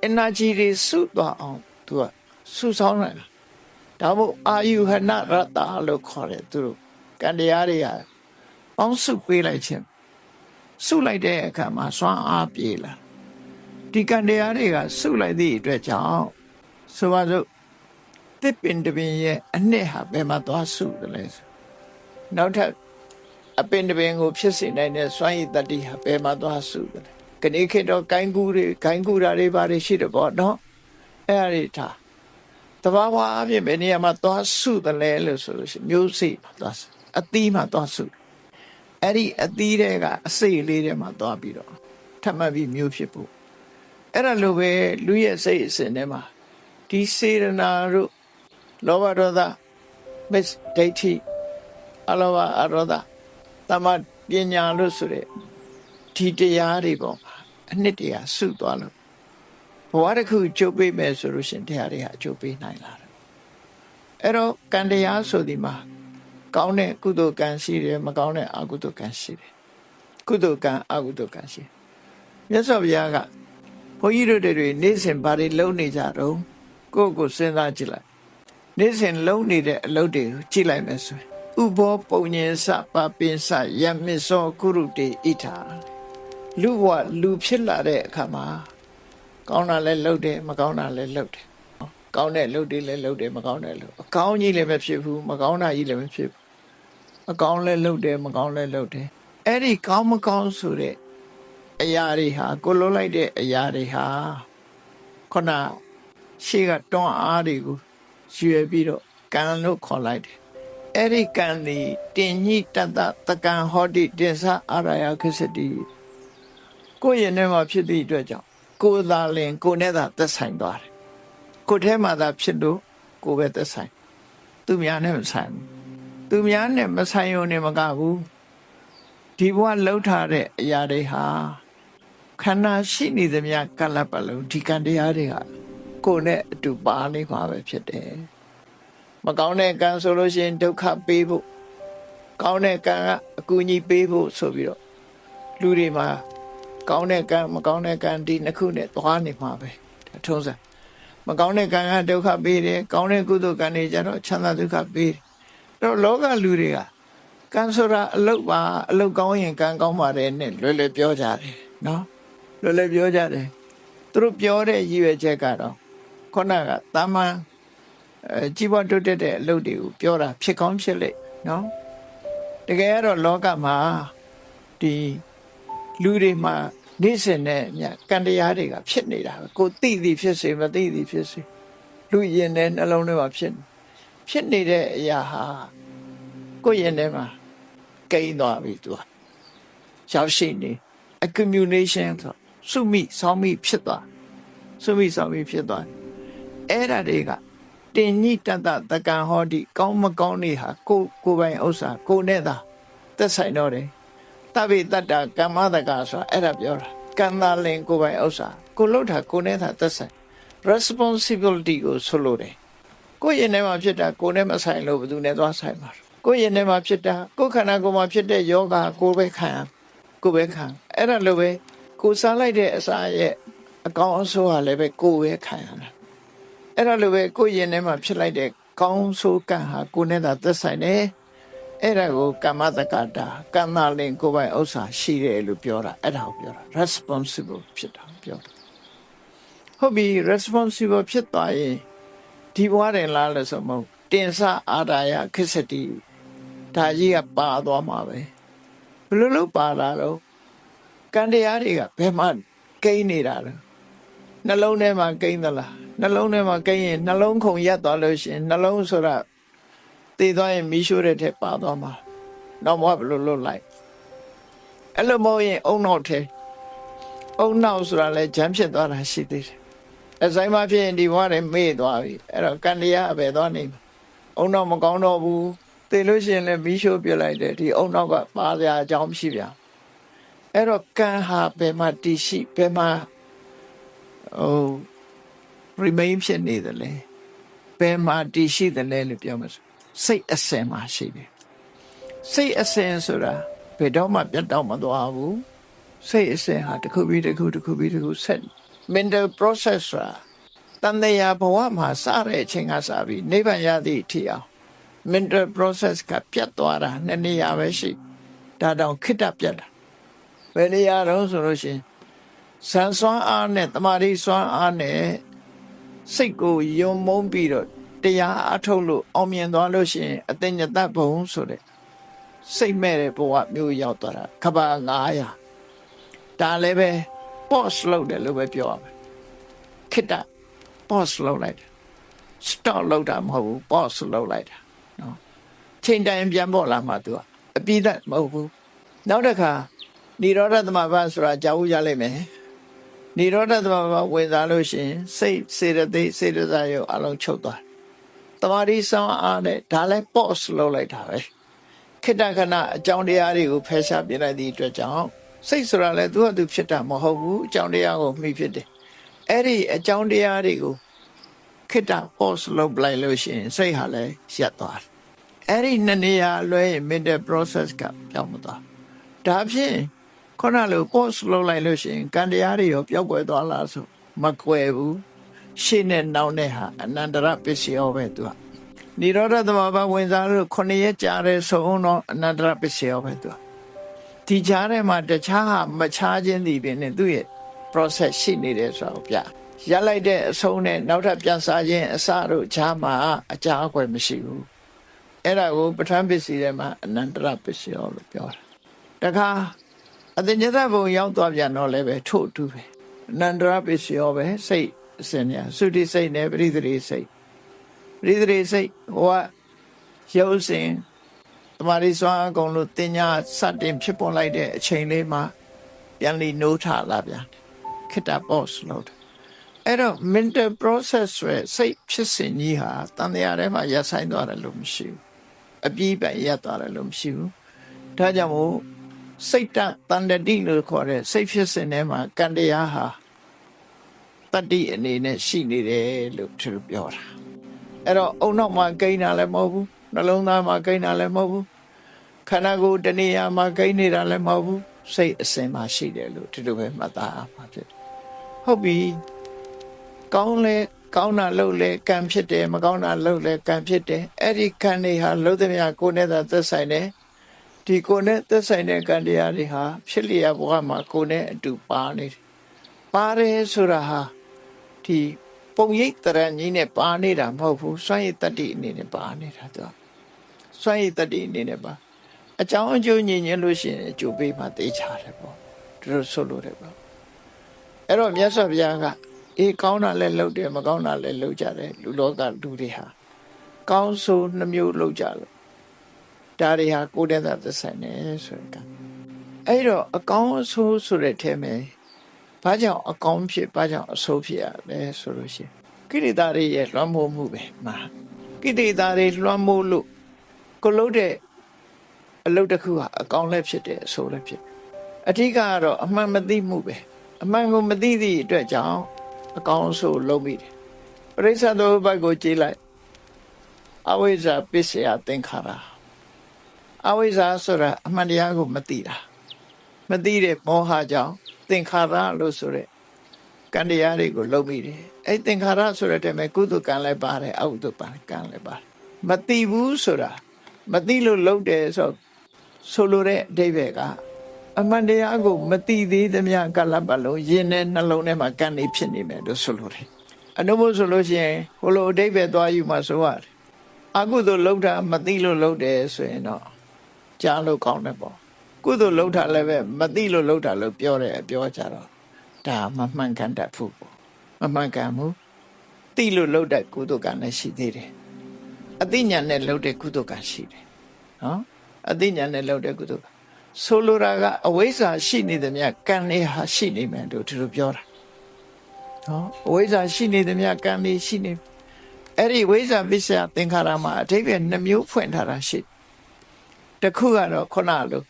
energy တွေစုသွားအောင်သူကစုဆောင်းလိုက်တာဒါမို့အာယုဟနရတ္တလို့ခေါ်တယ်သူတို့ကံတရားတွေကပေါင်းစုပေးလိုက်ခြင်းစုလိုက်တဲ့အခါမှာစွမ်းအားပြေလာဒီကံတရားတွေကစုလိုက်သည့်အတွက်ကြောင့်ဆိုပါစို့တစ်ပင်တစ်ပင်ရဲ့အနှစ်ဟာဘယ်မှာသွားစုတယ်လဲဆိုနောက်ထပ်အပင်တစ်ပင်ကိုဖြစ်စေနိုင်တဲ့စွမ်းရည်တတ္တိဟာဘယ်မှာသွားစုတယ်လဲခဏခေတ်တော့ဂိုင်းကူတာတွေဘာတွေရှိတယ်ပေါ့နော်အဲ့ဒါတွေထားတဘာဝအဖြစ်ဘယ်နေရာမှာသွားစုတယ်လဲလို့ဆိုလို့ရှိရင်မျိုးစိမှာသွားစုအသီးမှာသွားစုအဲ့ဒီအသီးတွေကအစိတ်လေးတွေမှာသွားပြီးတော့ထပ်မှတ်ပြီးမျိုးဖြစ်ဖို့အဲ့ဒါလိုပဲလူရဲ့စိတ်အစဉ်ထဲမှာဒီစေရနာတို့လောဘဒေါသမစ္ဒိဋ္ဌိအလောဘအရောဓတမ္မာပညာလို့ဆိုတဲ့ဒီတရားတွေပေါ့အနှစ်တရာစုသွားလို့ဘဝတစ်ခုကျုပ်ပေးမယ်ဆိုလို့ရှင်တရားတွေဟာကျုပ်ပေးနိုင်လာတယ်အဲ့တော့ကံတရားဆိုဒီမှာကောင်းတဲ့ကုသိုလ်ကံရှိတယ်မကောင်းတဲ့အကုသိုလ်ကံရှိတယ်ကုသိုလ်ကံအကုသိုလ်ကံရှိမြတ်စွာဘုရားကဘုန်းကြီးတို့တွေနေ့စဉ်ဘာတွေလုပ်နေကြတော့ကိုယ့်ကိုစဉ်းစားကြည့်လိုက်နေ့စဉ်လုပ်နေတဲ့အလုပ်တွေကိုကြည့်လိုက်မယ်ဆိုရင်ဥဘောပုံညင်စပပင်စယမစ္စောကုရုတေဣထာလူဘဝလူဖြစ်လာတဲ့အခါမှာကောင်းတာလည်းလုပ်တယ်မကောင်းတာလည်းလုပ်တယ်ကောင်းတဲ့လုပ်တွေလည်းလုပ်တယ်မကောင်းတဲ့လုပ်အကောင်းကြီးလည်းမဖြစ်ဘူးမကောင်းတာကြီးလည်းမဖြစ်ဘူးအကောင်းလည်းလုပ်တယ်မကောင်းလည်းလုပ်တယ်အဲ့ဒီကောင်းမကောင်းဆိုတဲ့အရာတွေဟာကိုလုံးလိုက်တဲ့အရာတွေဟာခုနရှေ့ကတွန်းအားတွေကိုရွယ်ပြီးတော့ကံလို့ခေါ်လိုက်တယ်အဲ့ဒီကံဒီတင်ညိတတတကံဟောတိတင်္စအာရယခစ္စတိကိုယ့်ရဲ့ထဲမှာဖြစ်သည့်အတွက်ကြောင့်ကိုယ်သာလင်ကိုယ်နဲ့သာသက်ဆိုင်သွားတယ်ကိုယ်ထဲမှာသာဖြစ်လို့ကိုယ်ပဲသက်ဆိုင်သူများနဲ့မဆိုင်ဘူးသူများနဲ့မဆိုင်ရုံနဲ့မကဘူးဒီဘဝလှုပ်ထားတဲ့အရာတွေဟာခန္ဓာရှိနေသမျှကလပ်ပလုံးဒီကံတရားတွေကကိုယ်နဲ့အတူပါနေမှာပဲဖြစ်တယ်မကောင်းတဲ့ကံဆိုလို့ရှိရင်ဒုက္ခပေးဖို့ကောင်းတဲ့ကံကအကူအညီပေးဖို့ဆိုပြီးတော့လူတွေမှာကောင်းတဲ့ကံမကောင်းတဲ့ကံဒီနှစ်ခုနဲ့သွားနေမှာပဲထုံးစံမကောင်းတဲ့ကံကဒုက္ခပေးတယ်ကောင်းတဲ့ကုသိုလ်ကံတွေကျတော့ချမ်းသာဒုက္ခပေးတယ်တော့လောကလူတွေကကံဆိုတာအလုတ်ပါအလုတ်ကောင်းရင်ကံကောင်းပါတယ်နဲ့လွယ်လွယ်ပြောကြတယ်နော်လွယ်လွယ်ပြောကြတယ်သူတို့ပြောတဲ့ရည်ရွယ်ချက်ကတော့ခုနကတာမန်ကြီးပွားတိုးတက်တဲ့အလုပ်တွေကိုပြောတာဖြစ်ကောင်းဖြစ်လိမ့်နော်တကယ်ကတော့လောကမှာဒီလူတွေမှာနေ့စဉ်နဲ့ကံတရားတွေကဖြစ်နေတာပဲကိုသိသည်ဖြစ်စေမသိသည်ဖြစ်စေ လူရင်တဲ့နှလုံးထဲမှာဖြစ်နေတဲ့အရာဟာကိုယ့်ရင်ထဲမှာကိန်းသွားပြီသူကရောက်ရှိနေ accumulation ဆိုစုမိဆောင်းမိဖြစ်သွားအဲ့ဒါတွေကတင်ညိတတတကံဟောတိကောင်းမကောင်းနေဟာကိုပိုင်ဥစ္စာကိုနဲ့သာသက်ဆိုင်တော့တယ်တဗ္ဗေတတ္တကမ္မတကဆိုတာအဲ့ဒါပြောတာကံသာလင်ကိုပိုင်ဥစ္စာကိုလှုပ်တာကိုနဲ့သာသက်ဆိုင် responsibility ကိုဆိုလို့တယ်ကိုရင်ထဲမှာဖြစ်တာကိုနဲ့မဆိုင်လို့ဘယ်သူနဲ့သွားဆိုင်မှာကိုရင်ထဲမှာဖြစ်တာကိုခန္ဓာကိုယ်မှာဖြစ်တဲ့ယောဂကိုပဲခံအဲ့ဒါလိုပဲကိုစားလိုက်တဲ့အစာရဲ့အကောင်အဆိုးဟာလည်းပဲကိုပဲခံရတာအဲ့ဒါလိုပဲကိုရင်ထဲမှာဖြစ်လိုက်တဲ့ကောင်းဆိုးကံဟာကိုနဲ့သာသက်ဆိုင်တယ်အဲ့ဒါကိုကမ္မတက္ကတာကံသာလင်ကိုပိုင်ဥစ္စာရှိတယ်လို့ပြောတာအဲ့ဒါကိုပြောတာ responsible ဖြစ်တာပြောတာဟုတ်ပြီ responsible ဖြစ်သွားရင်ဒီဘဝတင်လားလို့ဆိုမဟုတ်တင်စအာဒါယခိစ္စတိဒါကြီးကပါသွားမှာပဲဘယ်လိုလုပ်ပါလာတော့ကံတရားတွေကဘယ်မှာကိန်းနေတာလဲနှလုံးထဲမှာကိန်းသလားနှလုံးထဲမှာကိန်းရင်နှလုံးခုန်ရက်သွားလို့ရှိရင်နှလုံးဆိုတာတည်သွားရင်မီးရှို့တဲ့ထက်ပါသွားမှာတော့ဘယ်လိုလုပ်လိုက်အဲ့လိုမဟုတ်ရင်အုံနောက်ထဲအုံနောက်ဆိုတာလဲဂျမ်းဖြစ်သွားတာရှိသေးတယ်အဆိုင်မှာဖြစ်ရင်ဒီဘဝထဲမေ့သွားပြီအဲ့တော့ကံတရားအပဲသွားနေအုံနောက်မကောင်းတော့ဘူးတည်လို့ရှိရင်လည်းမီးရှို့ပြလိုက်တယ်ဒီအုံနောက်ကပါစရာအကြောင်းမရှိပြန်အဲ့တော့ကံဟာဘယ်မှာတည်ရှိဘယ်မှာremain ဖြစ်နေတယ်လေဘယ်မှာတည်ရှိတယ်လဲလို့ပြောမှာစိတ်အစဉ်မှာရှိတယ်စိတ်အစဉ်ဆိုတာဘယ်တော့မှပြတ်တော့မသွားဘူးစိတ်အစဉ်ဟာတစ်ခုပြီးတစ်ခုဆက် mental process ဆိုတာတန်တရားဘဝမှာစတဲ့အချိန်ကစပြီးနိဗ္ဗာန်ရသည့်အထိအောင် mental process ကပြတ်သွားတာနှစ်နေရာပဲရှိဒါတောင်ခိတ္တပြတ်တာဘယ်နေရာတော့ဆိုလို့ရှိရင်ဇန်စွမ်းအားနဲ့တမာတိစွမ်းအားနဲ့စိတ်ကိုယုံမုန်းပြီးတော့တရားအထုတ်လို့အောင်မြင်သွားလို့ရှိရင်အတ္တညတဘုံဆိုတဲ့စိတ်မဲ့တဲ့ဘဝမျိုးရောက်သွားတာခဘာ900ဒါလည်းပဲ pause လုပ်တယ်လို့ပဲပြောရမယ်ခိတ္တ pause လုပ်လိုက်တယ် stop လုပ်တာမဟုတ်ဘူး pause လုပ်လိုက်တာနော်ချိန်တိုင်းပြန်ပေါ်လာမှသူကအပြည့်တ်မဟုတ်ဘူးနောက်တစ်ခါနိရောဓသမဘာဆိုတာကြားဦးရလိမ့်မယ်နိရောဓသမဘာဝင်စားလို့ရှိရင်စိတ်စေတသိက်စေတစာရုပ်အလုံးချုပ်သွားတမာတိဆောင်အားနဲ့ဒါလည်း pause လုပ်လိုက်တာပဲခိတ္တခဏအကြောင်းတရားတွေကိုဖယ်ရှားပြလိုက်သည့်အတွက်ကြောင့်စိတ်ဆိုတာလည်းသူ့ဟာသူဖြစ်တာမဟုတ်ဘူးအကြောင်းတရားကိုမှီဖြစ်တယ်အဲ့ဒီအကြောင်းတရားတွေကိုခိတ္တ pause လုပ်လိုက်လို့ရှိရင်စိတ်ဟာလည်းရပ်သွားတယ်အဲ့ဒီနှစ်နေရာလွဲရင် mental process ကပြောင်းမသွားဒါဖြင့်ခုနလို pause လုပ်လိုက်လို့ရှိရင်ကံတရားတွေရောပျောက်ကွယ်သွားလားဆိုမကွယ်ဘူးရှေ့နဲ့နောက်နဲ့ဟာအနန္တရပစ္စယောပဲသူကနိရောဓသမဘာဝင်စားလို့9ရက်ကြာတဲ့ဆိုတော့အနန္တရပစ္စယောပဲသူကဒီကြားထဲမှာတခြားဟာမခြားခြင်းသည်ပင်နဲ့သူ့ရဲ့ process ရှိနေတယ်ဆိုတော့ပြရလိုက်တဲ့အဆုံးနဲ့နောက်ထပ်ပြန်စားခြင်းအစတို့ခြားမှာအကြာအကွယ်မရှိဘူးအဲ့ဒါကိုပဋ္ဌာန်းပစ္စည်းထဲမှာအနန္တရပစ္စယောလို့ပြောတာတခါအတ္တညတဘုံရောက်သွားပြန်တော့လည်းပဲထို့အတူပဲအနန္တရပစ္စယောပဲစိတ်အစဉ်ညာသုတိစိတ်နဲ့ပရိသေရိစိတ်ဟိုကရုပ်စဉ်တမာရီစွမ်းအကုန်လို့တင်ညာစတင်ဖြစ်ပေါ်လိုက်တဲ့အချိန်လေးမှာပြန်လီနိုးထလာပြန်ခိတ္တ pause လို့အဲ့တော့ mental process ရဲ့စိတ်ဖြစ်စဉ်ကြီးဟာတန်တရားထဲမှာရပ်ဆိုင်သွားတယ်လို့မရှိဘူးအပြည့်ပဲရပ်သွားတယ်လို့မရှိဘူးဒါကြောင့်မို့စိတ်တန်တတိလို့ခေါ်တဲ့စိတ်ဖြစ်စဉ်ထဲမှာကံတရားဟာတတ္တိအနေနဲ့ရှိနေတယ်လို့သူပြောတာအဲ့တော့အုံနောက်မှာကိန်းတာလည်းမဟုတ်ဘူးနှလုံးသားမှာကိန်းတာလည်းမဟုတ်ဘူးခန္ဓာကိုယ်တဏှာမှာကိန်းနေတာလည်းမဟုတ်ဘူးစိတ်အစဉ်မှာရှိတယ်လို့ဒီလိုပဲမှတ်သားမှာဖြစ်တယ်ဟုတ်ပြီကောင်းတာလုပ်လဲကံဖြစ်တယ်မကောင်းတာလုပ်လဲကံဖြစ်တယ်အဲ့ဒီကံတွေဟာလုံးသမျှကိုယ်နဲ့သာသက်ဆိုင်တယ်ဒီကိုယ်နဲ့သက်ဆိုင်တဲ့ကံတရားတွေဟာဖြစ်လျက်ဘဝမှာကိုယ်နဲ့အတူပါနေတယ်ပါတယ်ဆိုတာဟာဒီပုံရိပ်တရဏကြီးနဲ့ပါနေတာမဟုတ်ဘူးစွန့်ရည်တတ္တိအနေနဲ့ပါနေတာသူစွန့်ရည်တတ္တိအနေနဲ့ပါအကြောင်းအကျိုးညင်ညင်လို့ရှိရင်အကျိုးပေးမှသိချတယ်ပေါ့သူတို့ဆိုလို့တယ်ပေါ့အဲ့တော့မြတ်စွာဘုရားက အေးကောင်းတာလည်းလုပ်တယ်မကောင်းတာလည်းလုပ်ကြတယ်လူလောကလူတွေဟာကောင်းဆိုးနှမျိုးလုပ်ကြလို့ဒါတွေဟာကိုယ်တည်းသာသက်ဆိုင်နေဆိုတဲ့အဲ့တော့အကောင်းအဆိုးဆိုတဲ့ထဲမှာဘာကြောင့်အကောင်းဖြစ်ဘာကြောင့်အဆိုးဖြစ်ရလဲဆိုလို့ရှိရင်ကိလေသာတွေရဲ့လွှမ်းမိုးမှုပဲမှာကိလေသာတွေလွှမ်းမိုးလို့ကိုလုပ်တဲ့အလုပ်တစ်ခုဟာအကောင်းလည်းဖြစ်တယ်အဆိုးလည်းဖြစ်အဓိကကတော့အမှန်မသိမှုပဲအမှန်ကိုမသိသည့်အတွက်ကြောင့်အကောင်းအဆိုးလုံးမိတယ်ပရိစ္ဆေသမုပ္ပါဒ်ကိုကြည့်လိုက်အဝိဇ္ဇာပစ္စယသင်္ခါရအဝိဇ္ဇာဆိုတာအမှန်တရားကိုမသိတာမသိတဲ့မောဟကြောင့်သင်္ခါရလို့ဆိုတဲ့ကံတရားတွေကိုလုံးမိတယ်အဲ့သင်္ခါရဆိုတဲ့တည်းမှာကုသကံလည်းပါတယ်အကုသကံလည်းပါတယ်မသိဘူးဆိုတာမသိလို့လုံးတယ်ဆိုလိုတဲ့အဓိပ္ပာယ်ကအမှန်တရားကိုမသိသေးသမျှကလပ်ပတ်လုံးယင်တဲ့နှလုံးထဲမှာကံနေဖြစ်နေမယ်လို့ဆိုလိုတယ်အနုမို့ဆိုလို့ရှိရင်ဟိုလိုအဓိပ္ပာယ်သွားယူမှဆိုရတယ်အကုသိုလ်လုံးတာမသိလို့လုံးတယ်ဆိုရင်တော့ကြားလို့ကောင်းတယ်ပေါ့ကုသိုလ်လုံးတာလည်းပဲမသိလို့လုံးတာလို့ပြောတယ်ပြောကြတော့ဒါမမှန်ကန်တတ်ဘူးပေါ့မမှန်ကန်ဘူးသိလို့လုံးတဲ့ကုသိုလ်ကံလည်းရှိသေးတယ်အသိဉာဏ်နဲ့လုံးတဲ့ကုသိုလ်ကံရှိတယ်နော်အသိဉာဏ်နဲ့လုံးတဲ့ကုသိုလ်ကဆိုလိုတာကအဝိဇ္ဇာရှိနေသမျှကံလေးဟာရှိနေမယ်လို့သူတို့ပြောတာနော်အဝိဇ္ဇာရှိနေသမျှကံလေးရှိနေအဲ့ဒီဝိဇ္ဇာပစ္စယသင်္ခါရမှာအဓိပ္ပာယ်နှမျိုးဖွင့်ထားတာရှိတစ်ခုကတော့ခုနလို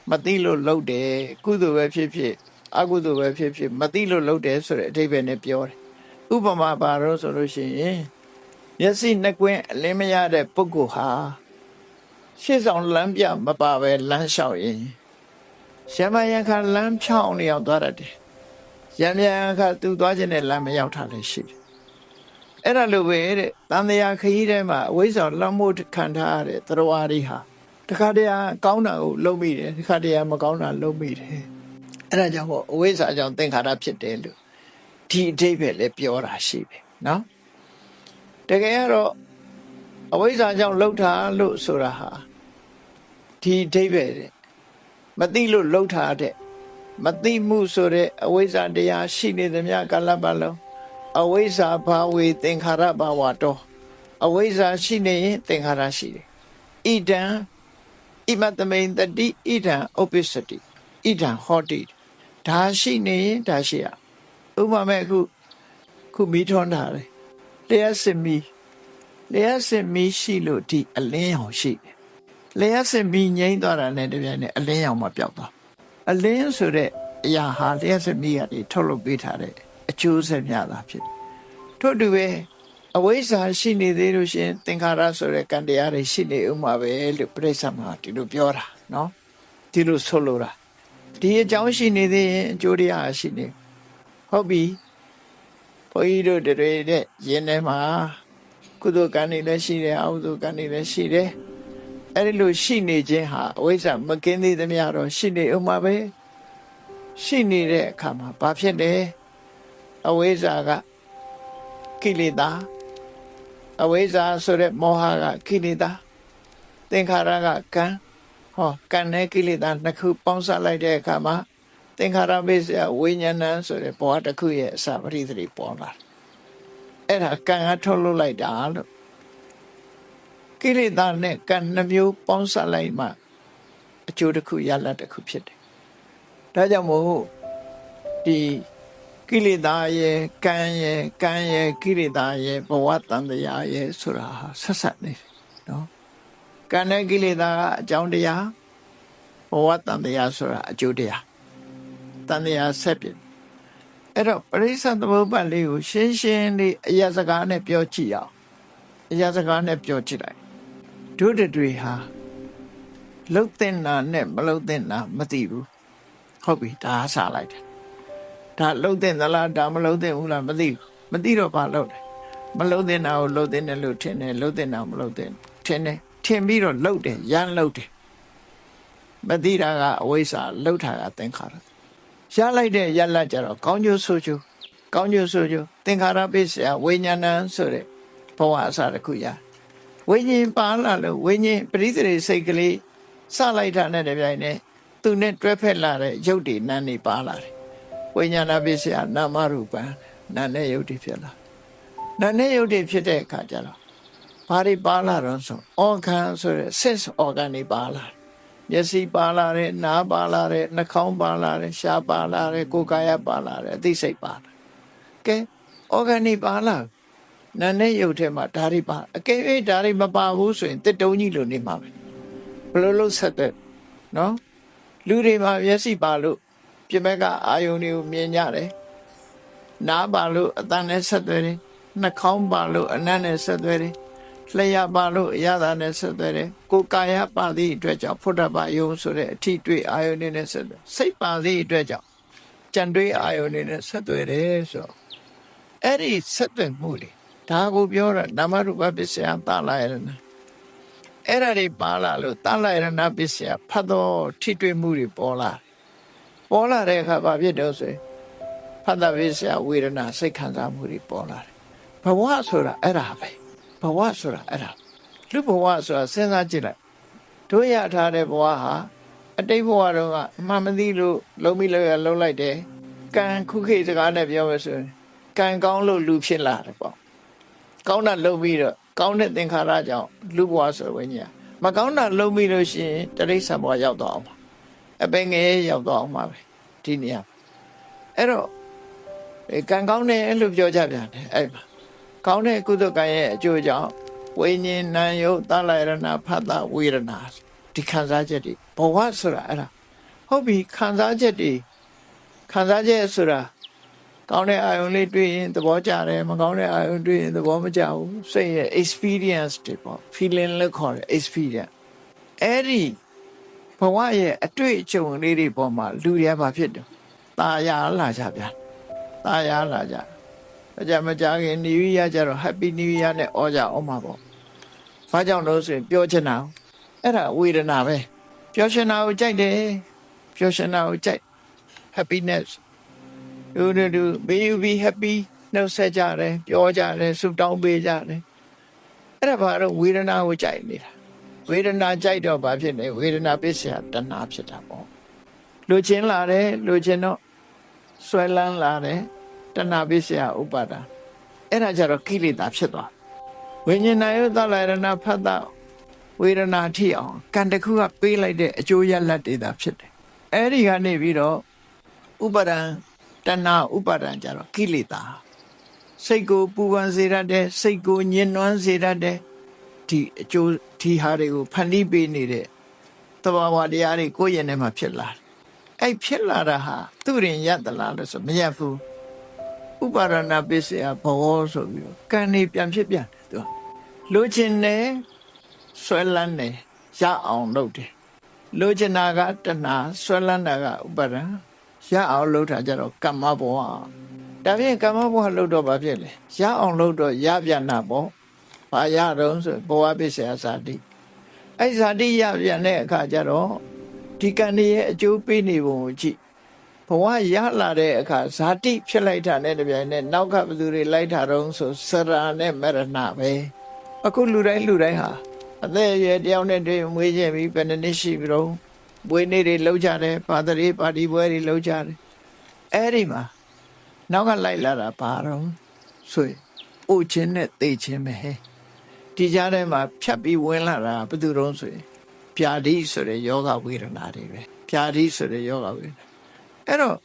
မသိလို့လုပ်တယ်ကုသိုလ်ပဲဖြစ်ဖြစ်အကုသိုလ်ပဲဖြစ်ဖြစ်မသိလို့လုပ်တယ်ဆိုတဲ့အဓိပ္ပာယ်နဲ့ပြောတယ်ဥပမာပါတော့ဆိုလို့ရှိရင်မျက်စိနှစ်ကွင်းအလင်းမရတဲ့ပုဂ္ဂိုလ်ဟာရှေ့ဆောင်လမ်းပြမပါပဲလမ်းလျှောက်ရင်ရမယံခါလမ်းဖြောင်းနေအောင်သွားတယ်ရမယံခါသူသွားခြင်းနဲ့လမ်းမရောက်တာလည်းရှိတယ်အဲ့ဒါလိုပဲတဲ့တန်တရားခရီးထဲမှာအဝိဇ္ဇာလွှမ်းမိုးခံထားရတဲ့သရဝါတွေဟာတခါတည်းကောင်းတာကိုလုံးမိတယ်တခါတည်းမကောင်းတာလုံးမိတယ်အဲ့ဒါကြောင့်အဝိဇ္ဇာကြောင့်သင်္ခါရဖြစ်တယ်လို့ဒီအဓိပ္ပာယ်လည်းပြောတာရှိတယ်နော်တကယ်ကတော့အဝိဇ္ဇာကြောင့်လှုပ်တာလို့ဆိုတာဟာဒီအဓိပ္ပာယ်တဲ့မသိလို့လှုပ်တာတဲ့မသိမှုဆိုတဲ့အဝိဇ္ဇာတရားရှိနေသမျှကာလပတ်လုံးအဝိဇ္ဇာဘာဝေသင်္ခါရဘာဝတောအဝိဇ္ဇာရှိနေရင်သင်္ခါရရှိတယ်ဣဒံဣမတမိန်တတိဣဒံဥပ္ပစ္စတိဣဒံဟောတိဒါရှိနေရင်ဒါရှိရဥပမာမဲ့ခုမီးထွန်းတာလေလျှက်စင်မီရှိလို့ဒီအလင်းရောင်ရှိတယ်လျှက်စင်မီငိမ့်သွားတာနဲ့တပြိုင်နက်အလင်းရောင်မှပျောက်သွားအလင်းဆိုတဲ့အရာဟာလျှက်စင်မီကနေထုတ်လုပ်ပေးထားတဲ့အကျိုးဆက်များတာဖြစ်တယ်ထို့တူပဲအဝိဇ္ဇာရှိနေသေးလို့ရှင်သင်္ခါရဆိုတဲ့ကံတရားတွေရှိနေဥမှာပဲလို့ပြိဿမှာဒီလိုပြောတာနော်ဒီလိုဆိုလိုတာဒီအကြောင်းရှိနေသေးရင်အကျိုးတရားရှိနေဟုတ်ပြီဘုန်းကြီးတို့တွေတဲ့ယင်းထဲမှာကုသိုလ်ကံတွေလည်းရှိတယ်အကုသိုလ်ကံတွေလည်းရှိတယ်အဲ့ဒီလိုရှိနေခြင်းဟာအဝိဇ္ဇာမကင်းသေးသမျှတော့ရှိနေဥမှာပဲရှိနေတဲ့အခါမှာဘာဖြစ်လဲအဝိဇ္ဇာကကိလေသာအဝိဇ္ဇာဆိုတဲ့မောဟကကိလေသာသင်္ခါရကကံဟောကံနဲ့ကိလေသာနှစ်ခုပေါင်းစပ်လိုက်တဲ့အခါမှာသင်္ခါရပစ္စယဝိညာဏဆိုတဲ့ဘဝတစ်ခုရဲ့အစပရိသေပေါ်လာအဲ့ဒါကံကထုတ်လုပ်လိုက်တာလို့ကိလေသာနဲ့ကံနှမျိုးပေါင်းစပ်လိုက်မှအကျိုးတစ်ခုရလဒ်တစ်ခုဖြစ်တယ်ဒါကြောင့်မို့ဒီကိလေသာရဲ့ကံရဲ့ကိလေသာရဲ့ဘဝတန်တရားရဲ့ဆိုတာဆက်ဆက်နေတယ်နော်ကံနဲ့ကိလေသာကအကြောင်းတရားဘဝတန်တရားဆိုတာအကျိုးတရားတန်တရားဆက်ပြအဲ့တော့ပရိစ္ဆေသမုပ္ပါဒ်လေးကိုရှင်းရှင်းလေးအရာစကားနဲ့ပြောကြည့်အောင်အရာစကားနဲ့ပြောကြည့်လိုက်တို့တွေဟာလှုပ်တဲ့နာနဲ့မလှုပ်တဲ့နာမသိဘူးဟုတ်ပြီဒါဆာလိုက်တယ်ဒါလှုပ်တဲ့သလားဒါမလှုပ်တဲ့ဘူးလားမသိဘူးမသိတော့ဘာလှုပ်တယ်မလှုပ်တဲ့နာကိုလှုပ်တဲ့လို့ထင်တယ်လှုပ်တဲ့နာမလှုပ်တဲ့ထင်တယ်ထင်ပြီးတော့လှုပ်တယ်ရမ်းလှုပ်တယ်မသိတာကအဝိဇ္ဇာလှုပ်တာကသင်္ခါရရလိုက်တဲ့ရလတ်ကြတော့ကောင်းကျိုးဆိုးကျိုးသင်္ခါရပစ္စယဝိညာဏဆိုတဲ့ဘဝအစတစ်ခုရဝိညာဉ်ပါလာလို့ဝိညာဉ်ပရိသေစိတ်ကလေးစလိုက်တာနဲ့တပြိုင်နက်သူနဲ့တွဲဖက်လာတဲ့ရုပ်တွေနာမ်တွေပါလာတယ်ဝိညာဏပစ္စယနာမရူပံ နာနဲ့ယုတ်တိဖြစ်လာနာနဲ့ယုတ်တိဖြစ်တဲ့အခါကျတော့ဘာတွေပါလာတော့ဆို organ ဆိုတဲ့ sense organ တွေပါလာမျက်စိပါလာတယ်နားပါလာတယ်နှာခေါင်းပါလာတယ်ရှားပါလာတယ်ကိုယ်ကာယပါလာတယ်အသိစိတ်ပါလာကဲ organ တွေပါလာနာနဲ့ယုတ်ထဲမှာဒါတွေပါအကယ်၍ဒါတွေမပါဘူးဆိုရင်တစ်တုံးကြီးလိုနေမှာပဲဘယ်လိုလုပ်ဆက်တဲ့နော်လူတွေမှာမျက်စိပါလို့ပြမက်ကအာယုန်တွေကိုမြင်ကြတယ်နားပါလို့အသံနဲ့ဆက်သွယ်တယ်နှာခေါင်းပါလို့အနံ့နဲ့ဆက်သွယ်တယ်လျှပ်ပါလို့အရသာနဲ့ဆက်သွယ်တယ်ကိုယ်ကာယပါသည့်အတွက်ကြောင့်ဖုဒ္ဓဘာယုံဆိုတဲ့အထီးတွေ့အာယုန်နဲ့ဆက်သွယ်စိတ်ပါသည့်အတွက်ကြောင့်ကြံတွေးအာယုန်နဲ့ဆက်သွယ်တယ်ဆိုအဲ့ဒီဆက်သွယ်မှုတွေဒါကိုပြောတာနာမရူပပစ္စယတာလာရဏအဲ့ဒါတွေပါလာလို့တာလာရဏပစ္စယဖတ်တော့ထိတွေ့မှုတွေပေါ်လာတဲ့အခါဘာဖြစ်တော့ဆိုဖတ်တာပစ္စယဝေဒနာစိတ်ခံစားမှုတွေပေါ်လာတယ်ဘဝဆိုတာအဲ့ဒါပဲဘဝဆိုတာအဲ့ဒါလူဘဝဆိုတာစဉ်းစားကြည့်လိုက်တို့ရထားတဲ့ဘဝဟာအတိတ်ဘဝတုန်းကအမှန်မသိလို့လုံးပြီးလုံးရလုံးလိုက်တယ်ကံခုခေတ်စကားနဲ့ပြောမယ်ဆိုရင်ကံကောင်းလို့လူဖြစ်လာတယ်ပေါ့ကောင်းတာလုပ်ပြီးတော့ကောင်းတဲ့သင်္ခါရကြောင့်လူဘဝဆိုဝိညာဉ်မကောင်းတာလုပ်ပြီးလို့ရှိရင်တိရစ္ဆာန်ဘဝရောက်တော့အောင်ပါအပင်ငယ်ရောက်တော့အောင်ပါပဲဒီနေရာအဲ့တော့ကံကောင်းတယ်လို့ပြောကြပြန်တယ်အဲ့မှာကောင်းတဲ့ကုသကံရဲ့အကျိုးကြောင့်ဝိညာဉ်နာယုတ်သလရဏဖတ်တာဝေဒနာဒီခံစားချက်တွေဘဝဆိုတာအဲ့ဒါဟုတ်ပြီခံစားချက်တွေခံစားချက်ဆိုတာကောင်းတဲ့အာယုံလေးတွေ့ရင်သဘောကျတယ်မကောင်းတဲ့အာယုံတွေ့ရင်သဘောမကျဘူးစိတ်ရဲ့ experience တွေပေါ့ feeling လို့ခေါ်တယ် experience အဲ့ဒီဘဝရဲ့အတွေ့အကြုံလေးတွေပေါ်မှာလူတွေကဘာဖြစ်တယ်ตาရလာကြပြန်ตาရလာကြအကြမကြခင်နေရကြတော့ happy new year နဲ့ဩကြအောင်မှာပေါ့ဘာကြောင့်လို့ဆိုရင်ပြောချင်တာအဲ့ဒါဝေဒနာပဲပြောချင်တာကိုကြိုက်တယ်ပြောချင်တာကိုကြိုက် happiness do may you be happy နှုတ်ဆက်ကြတယ်ပြောကြတယ်ဆုတောင်းပေးကြတယ်အဲ့ဒါဘာလို့ဝေဒနာကိုကြိုက်နေတာဝေဒနာကြိုက်တော့ဘာဖြစ်လဲဝေဒနာပစ္စယတဏှာဖြစ်တာပေါ့လူချင်းလာတယ်လူချင်းတော့ဆွဲလန်းလာတယ်တဏှာပစ္စယဥပါဒာအဲ့ဒါကြတော့ကိလေသာဖြစ်သွားဝိညာဏယုသလရဏဖတ်တာဝေဒနာထိအောင်ကံတစ်ခုကပေးလိုက်တဲ့အကျိုးရလဒ်တွေသာဖြစ်တယ်အဲ့ဒီကနေပြီးတော့ဥပါဒံတဏှာဥပါဒံကြတော့ကိလေသာစိတ်ကိုပူပန်စေတတ်တယ်စိတ်ကိုညှဉ်းနှွမ်းစေတတ်တယ်ဒီအကျိုးဒီဟာတွေကိုဖန်တီးပေးနေတဲ့သဘာဝတရားတွေကိုယ့်ရဲ့ထဲမှာဖြစ်လာတယ်အဲ့ဖြစ်လာတာဟာသူရင်ရတလားလို့ဆိုမရဘူးဥပါဒနာပစ္စယဘောဆိုပြီးတော့ကံနေပြန်ဖြစ်ပြန်တယ်သူလိုချင်တယ်ဆွဲလန်းတယ်ရအောင်လုပ်တယ်လိုချင်တာကတဏှာဆွဲလန်းတာကဥပါဒံရအောင်လုပ်တာကြတော့ကမ္မဘဝဒါဖြင့်ကမ္မဘဝလုပ်တော့ဘာဖြစ်လဲရအောင်လုပ်တော့ရပြန်တာပေါ့ဘာရတော့ဆိုဘဝပစ္စယဇာတိအဲ့ဇာတိရပြန်တဲ့အခါကျတော့ဒီကံရဲ့အကျိုးပေးနေပုံကိုကြည့်ဘဝရလာတဲ့အခါဇာတိဖြစ်လိုက်တာနဲ့တပြိုင်နက်နောက်ကဘယ်သူတွေလိုက်တာတော့ဆိုစရာနဲ့မရဏပဲအခုလူတိုင်းဟာအသက်အရွယ်တယောက်နဲ့တည်းမွေးခြင်းပြီးဘယ်နှစ်ရှိပြီတော့မွေးနေ့တွေလောက်ကြတယ်ပါတီပွဲတွေလောက်ကြတယ်အဲ့ဒီမှာနောက်ကလိုက်လာတာဘာတော့ဆိုရင်အိုခြင်းနဲ့သိခြင်းပဲဒီကြားထဲမှာဖြတ်ပြီးဝင်လာတာဘယ်သူတော့ဆိုရင်ဗျာဒိဆိုတဲ့ယောဂဝေဒနာတွေပဲဗျာဒိဆိုတဲ့ယောဂဝေဒနာအဲ့တော့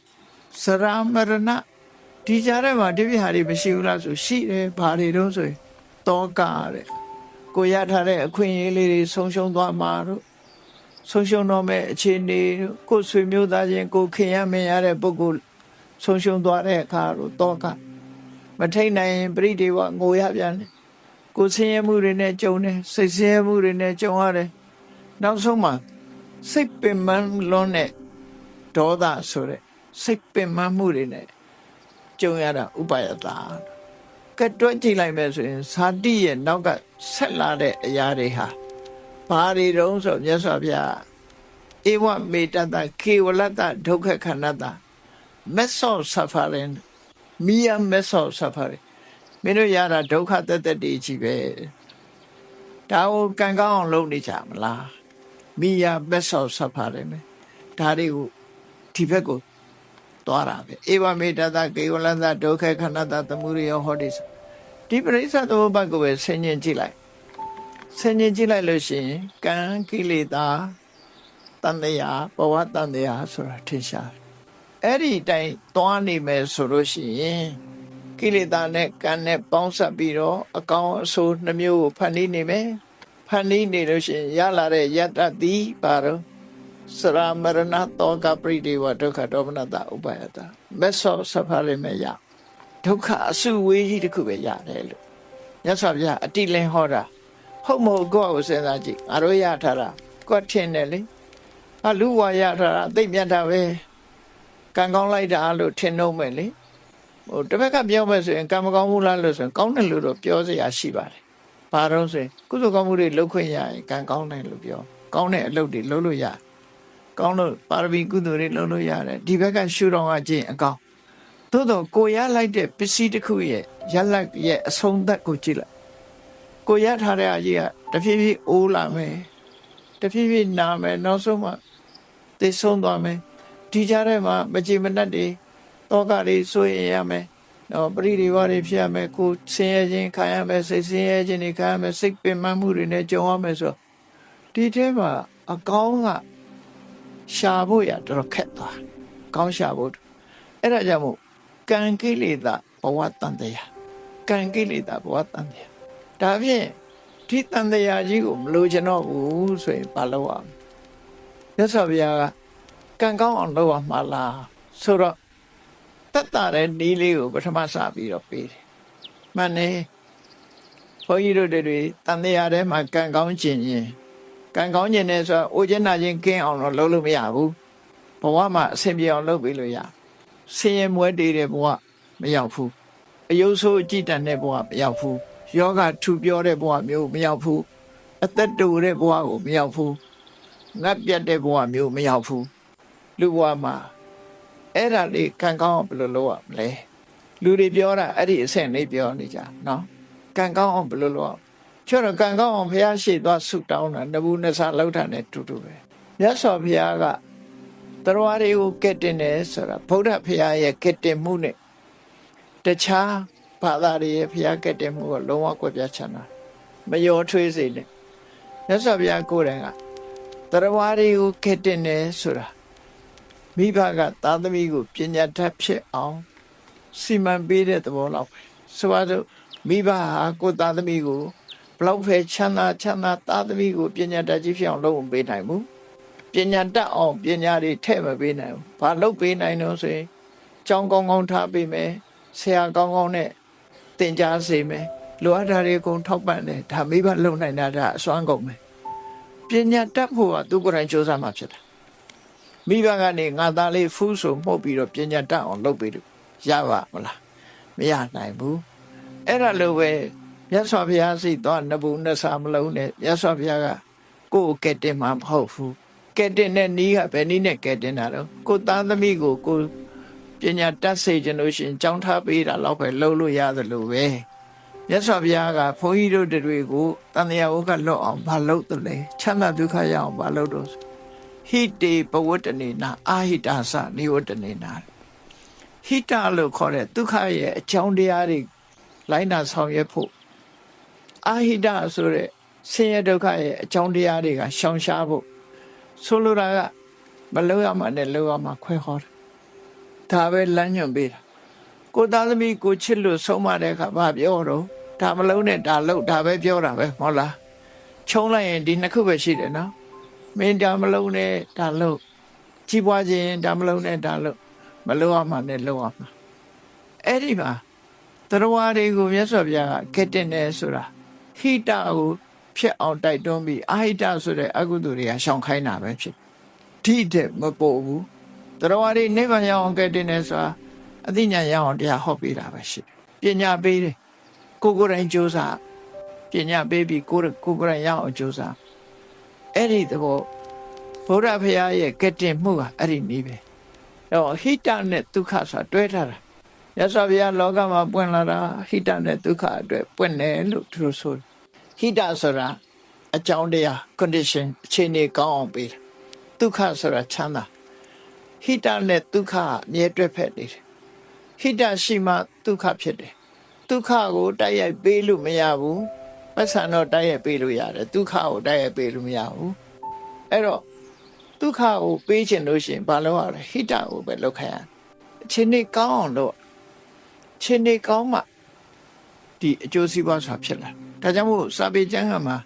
စရာမရဏဒီကြားထဲမှာဒီပြဟာတွေမရှိဘူးလားဆိုရှိတယ်ဘာတွေတော့ဆိုရင်တောကတဲ့ကိုရထားတဲ့အခွင့်အရေးလေးတွေဆုံးရှုံးသွားမှာတို့ဆုံးရှုံးတော့မဲ့အခြေအနေကိုဆွေမျိုးသားချင်းကိုခင်ရမင်ရတဲ့ပုဂ္ဂိုလ်ဆုံးရှုံးသွားတဲ့အခါတို့တောကမထိန်နိုင်ရင်ပရိဒေဝငိုရပြန်တယ်ကိုဆင်းရဲမှုတွေနဲ့ကြုံတယ်စိတ်ဆင်းရဲမှုတွေနဲ့ကြုံရတယ်နောက်ဆုံးမှာစိတ်ပင်ပန်းလွန်းတဲ့ဒေါသဆိုတဲ့စိတ်ပင်ပန်းမှုတွေနဲ့ကြုံရတာဥပါယတာကဲတွက်ကြည့်လိုက်မယ်ဆိုရင်ဇာတိရဲ့နောက်ကဆက်လာတဲ့အရာတွေဟာဘာတွေတုံးဆိုမြတ်စွာဘုရားဧဝမေတ္တခေဝလတ္တဒုက္ခခန္ဓတ mess of suffering mere mess of suffering မင်းတို့ရတာဒုက္ခတသက်တည်းကြီးပဲဒါကိုကံကောင်းအောင်လုပ်နေကြမလား mere mess of suffering ဒါတွေကိုဒီဘက်ကို သွားတာပဲဧဝမေတ္တကေဝလန္တဒုက္ခခန္ဓတသမုဒယောဟောတိဒီပရိစ္ဆသမုပ္ပါဒ်ကိုပဲဆင်ញင်ကြည့်လိုက်ဆင်ញင်ကြည့်လိုက်လို့ရှိရင်ကံကိလေသာတန်တရားဘဝတန်တရားဆိုတာထင်ရှားအဲ့ဒီတိုင်းသွားနေမယ်ဆိုလို့ရှိရင်ကိလေသာနဲ့ကံနဲ့ပေါင်းစပ်ပြီးတော့အကောင်အဆိုးနှမျိုးကိုဖန်တီးနေမယ်ဖန်တီးနေလို့ရှိရင်ရလာတဲ့ယတ္တတိပါတော့စရမရဏတောကပရိဒေဝဒုက္ခဒေါမနတဥပါယတမက်ဆောဆဖာရမေယဒုက္ခအစုဝေးကြီးတစ်ခုပဲရတယ်လို့မြတ်စွာဘုရားအတိလင်းဟောတာဟုတ်မဟုတ်ကိုယ့်ကိုစဉ်းစားကြည့်ငါတို့ရထားတာကိုယ်ထင်တယ်လေလူဝါရထားတာသိမြတ်တာပဲကံကောင်းလိုက်တာလို့ထင်တော့မယ်လေတစ်ဖက်ကပြောမယ်ဆိုရင်ကံမကောင်းဘူးလားလို့ဆိုရင်ကောင်းတယ်လို့တော့ပြောစရာရှိပါတယ်ဘာလို့ဆိုရင်ကုသိုလ်ကောင်းမှုတွေလုပ်ခွင့်ရရင်ကံကောင်းတယ်လို့ပြောကောင်းတဲ့အလုပ်တွေလုပ်လို့ရကောင်းလို့ပါရမီကုသိုလ်တွေလုပ်လို့ရတယ်ဒီဘက်ကရှုတော်ကခြင်းအကောင်းသို့တော့ကိုရလိုက်တဲ့ပစ္စည်းတစ်ခုရဲ့ရလိုက်ရဲ့အဆုံးသတ်ကိုကြည့်လိုက်ကိုရထားတဲ့အကြီးကတဖြည်းဖြည်းအိုးလာမယ်တဖြည်းဖြည်းနာမယ်နောက်ဆုံးမှသိဆုံးသွားမယ်ဒီကြားထဲမှာမကြည်မနှက်တွေတောကတွေစိုးရင်ရမယ်နော်ပရိဒီဝါတွေဖြစ်ရမယ်ကိုဆင်းရဲခြင်းခံရမယ်စိတ်ဆင်းရဲခြင်းတွေခံရမယ်စိတ်ပင်ပန်းမှုတွေနဲ့ကြုံရမယ်ဆိုဒီထဲမှာအကောင်းကရှာဖို့ရတော့ခက်သွားကောင်းရှာဖို့အဲ့ဒါကြောင့်မို့ကံကိလေသာဘဝတန်တရားကံကိလေသာဘဝတန်တရားဒါဖြင့်ဒီတန်တရားကြီးကိုမလိုချင်တော့ဘူးဆိုရင်ဘာလုပ်ရမလဲမြတ်စွာဘုရားကကံကောင်းအောင်လုပ်ရမှာလားဆိုတော့တက်တာတဲ့နည်းလေးကိုပထမစပြီးတော့ပေးတယ်မှန်တယ်ဘုန်းကြီးတို့တွေတန်တရားထဲမှာကံကောင်းခြင်းရင်ကံကောင်းခြင်းနဲ့ဆိုအိုခြင်းနာခြင်းကင်းအောင်တော့လုပ်လို့မရဘူးဘဝမှာအဆင်ပြေအောင်လုပ်ပေးလို့ရဆင်းရဲမွဲတေးတဲ့ဘဝမရောက်ဘူးအယုဆိုးအကြည့်တန်တဲ့ဘဝမရောက်ဘူးယောဂထူပြောတဲ့ဘဝမျိုးမရောက်ဘူးအသက်တူတဲ့ဘဝကိုမရောက်ဘူးငတ်ပြတ်တဲ့ဘဝမျိုးမရောက်ဘူးလူဘဝမှာအဲ့ဒါလေးကံကောင်းအောင်ဘယ်လိုလုပ်ရမလဲလူတွေပြောတာအဲ့ဒီအဆင့်လေးပြောနေကြနော်ကံကောင်းအောင်ဘယ်လိုလုပ်ချောတော့ကံကောင်းအောင်ဘုရားရှိသွားဆုတောင်းတာနဘူးနဆာလောက်တာနဲ့တူတူပဲမြတ်စွာဘုရားကတရားတွေကိုကဲ့တင်တယ်ဆိုတာဗုဒ္ဓဘုရားရဲ့ကဲ့တင်မှုနဲ့တခြားဘာသာတွေရဲ့ဘုရားကဲ့တင်မှုကိုလုံးဝကွဲပြားခြားနာမရောထွေးစေနဲ့မြတ်စွာဘုရားကိုယ်တိုင်ကတရားတွေကိုကဲ့တင်တယ်ဆိုတာမိဘကသားသမီးကိုပညာတတ်ဖြစ်အောင်စီမံပေးတဲ့သဘောလောက်ပဲဆိုပါစို့မိဘဟာကိုသားသမီးကိုဘလောက်ပဲချမ်းသာသားသမီးကိုပညာတတ်ကြီးဖြစ်အောင်လုပ်ပေးနိုင်ဘူးပညာတတ်အောင်ပညာတွေထည့်မပေးနိုင်ဘူးဘာလုပ်ပေးနိုင်လို့ဆိုရင်ကျောင်းကောင်းကောင်းထားပေးမယ်ဆရာကောင်းကောင်းနဲ့သင်ကြားစေမယ်လိုအပ်တာတွေအကုန်ထောက်ပံ့တယ်ဒါမိဘလုပ်နိုင်တာဒါအစွမ်းကုန်ပဲပညာတတ်ဖို့ကသူကိုယ်တိုင်စူးစမ်းမှဖြစ်တာမိဘကနေငါသားလေးဖူးဆိုမှုတ်ပြီးတော့ပညာတတ်အောင်လုပ်ပေးလို့ရပါမလားမရနိုင်ဘူးအဲ့ဒါလိုပဲမြတ်စွာဘုရားစိတ်တော့နဘူးနဆာမလုံးနဲ့မြတ်စွာဘုရားကကိုယ်ကဲ့တင်မှာမဟုတ်ဘူးကဲ့တင်တဲ့နည်းကဘယ်နည်းနဲ့ကဲ့တင်တာတော့ကိုသားသမီးကိုကိုပညာတတ်စေခြင်းလို့ရှိရင်ကြောင်းထားပေးတာတော့ပဲလုပ်လို့ရတယ်လို့ပဲမြတ်စွာဘုရားကဘုန်းကြီးတို့တွေကိုတန်တရားဝကလွတ်အောင်မလုပ်တယ်လေချမ်းသာဒုက္ခရအောင်မလုပ်တော့ဟိတေပဝတ္တနေနာအာဟိတာသနိဝတ္တနေနာဟိတလို့ခေါ်တဲ့ဒုက္ခရဲ့အကြောင်းတရားတွေလိုင်းနာဆောင်ရွက်ဖို့အာဟိတဆိုတဲ့ဆင်းရဲဒုက္ခရဲ့အကြောင်းတရားတွေကရှောင်ရှားဖို့ဆိုလိုတာကမလုပ်ရမှနဲ့လုပ်ရမှခွဲဟောတယ်ဒါပဲလမ်းညွှန်ပေးတာကိုသားသမီးကိုချစ်လို့ဆုံးမတဲ့အခါဘာပြောတော့ဒါမလုံးနဲ့ဒါလုပ်ဒါပဲပြောတာပဲမဟုတ်လားခြုံလိုက်ရင်ဒီနှစ်ခုပဲရှိတယ်နော်မင်းဒါမလုံးနဲ့ဒါလုပ်ကြီးပွားခြင်းဒါမလုံးနဲ့ဒါလုပ်မလုပ်ရမှနဲ့လုပ်ရမှာအဲ့ဒီမှာတရားတွေကိုမြတ်စွာဘုရားကကဲ့တင်တယ်ဆိုတာဟိတကိုဖြစ်အောင်တိုက်တွန်းပြီးအာဟိတဆိုတဲ့အကုသိုလ်တွေကရှောင်ခိုင်းတာပဲဖြစ်ဒီတဲ့မပို့ဘူးတရားတွေနိဗ္ဗာန်ရောက်အောင်ကဲ့တင်တယ်ဆိုတာအသိဉာဏ်ရအောင်တရားဟောပေးတာပဲရှိတယ်ပညာပေးတယ်ကိုယ်တိုင်ကြိုးစားပညာပေးပြီးကိုယ်တိုင်ရအောင်ကြိုးစားအဲ့ဒီသဘောဗုဒ္ဓဘုရားရဲ့ကဲ့တင်မှုကအဲ့ဒီနည်းပဲအဲ့တော့ဟိတနဲ့ဒုက္ခဆိုတာတွဲထားတာမြတ်စွာဘုရားလောကမှာပွင့်လာတာဟိတနဲ့ဒုက္ခအတွက်ပွင့်တယ်လို့သူတို့ဆိုဟိတဆိုတာအကြောင်းတရား condition အခြေအနေကောင်းအောင်ပေးတယ်ဒုက္ခဆိုတာချမ်းသာ ဟိတနဲ့ဒုက္ခအမြဲတွဲဖက်နေတယ်ဟိတရှိမှဒုက္ခဖြစ်တယ်ဒုက္ခကိုတိုက်ရိုက်ပေးလို့မရဘူးပတ်စံတော့တိုက်ရိုက်ပေးလို့ရတယ်ဒုက္ခကိုတိုက်ရိုက်ပေးလို့မရဘူးအဲ့တော့ဒုက္ခကိုပေးခြင်းလို့ရှိရင်ဘာလို့ရလဲဟိတကိုပဲလောက်ခိုင်းရအချိန်နေကောင်းအောင်လို့အချိန်နေကောင်းမှဒီအကျိုးစီးပွားဆိုတာဖြစ်လာဒါကြောင့်မို့စာပေကျမ်းကမှာ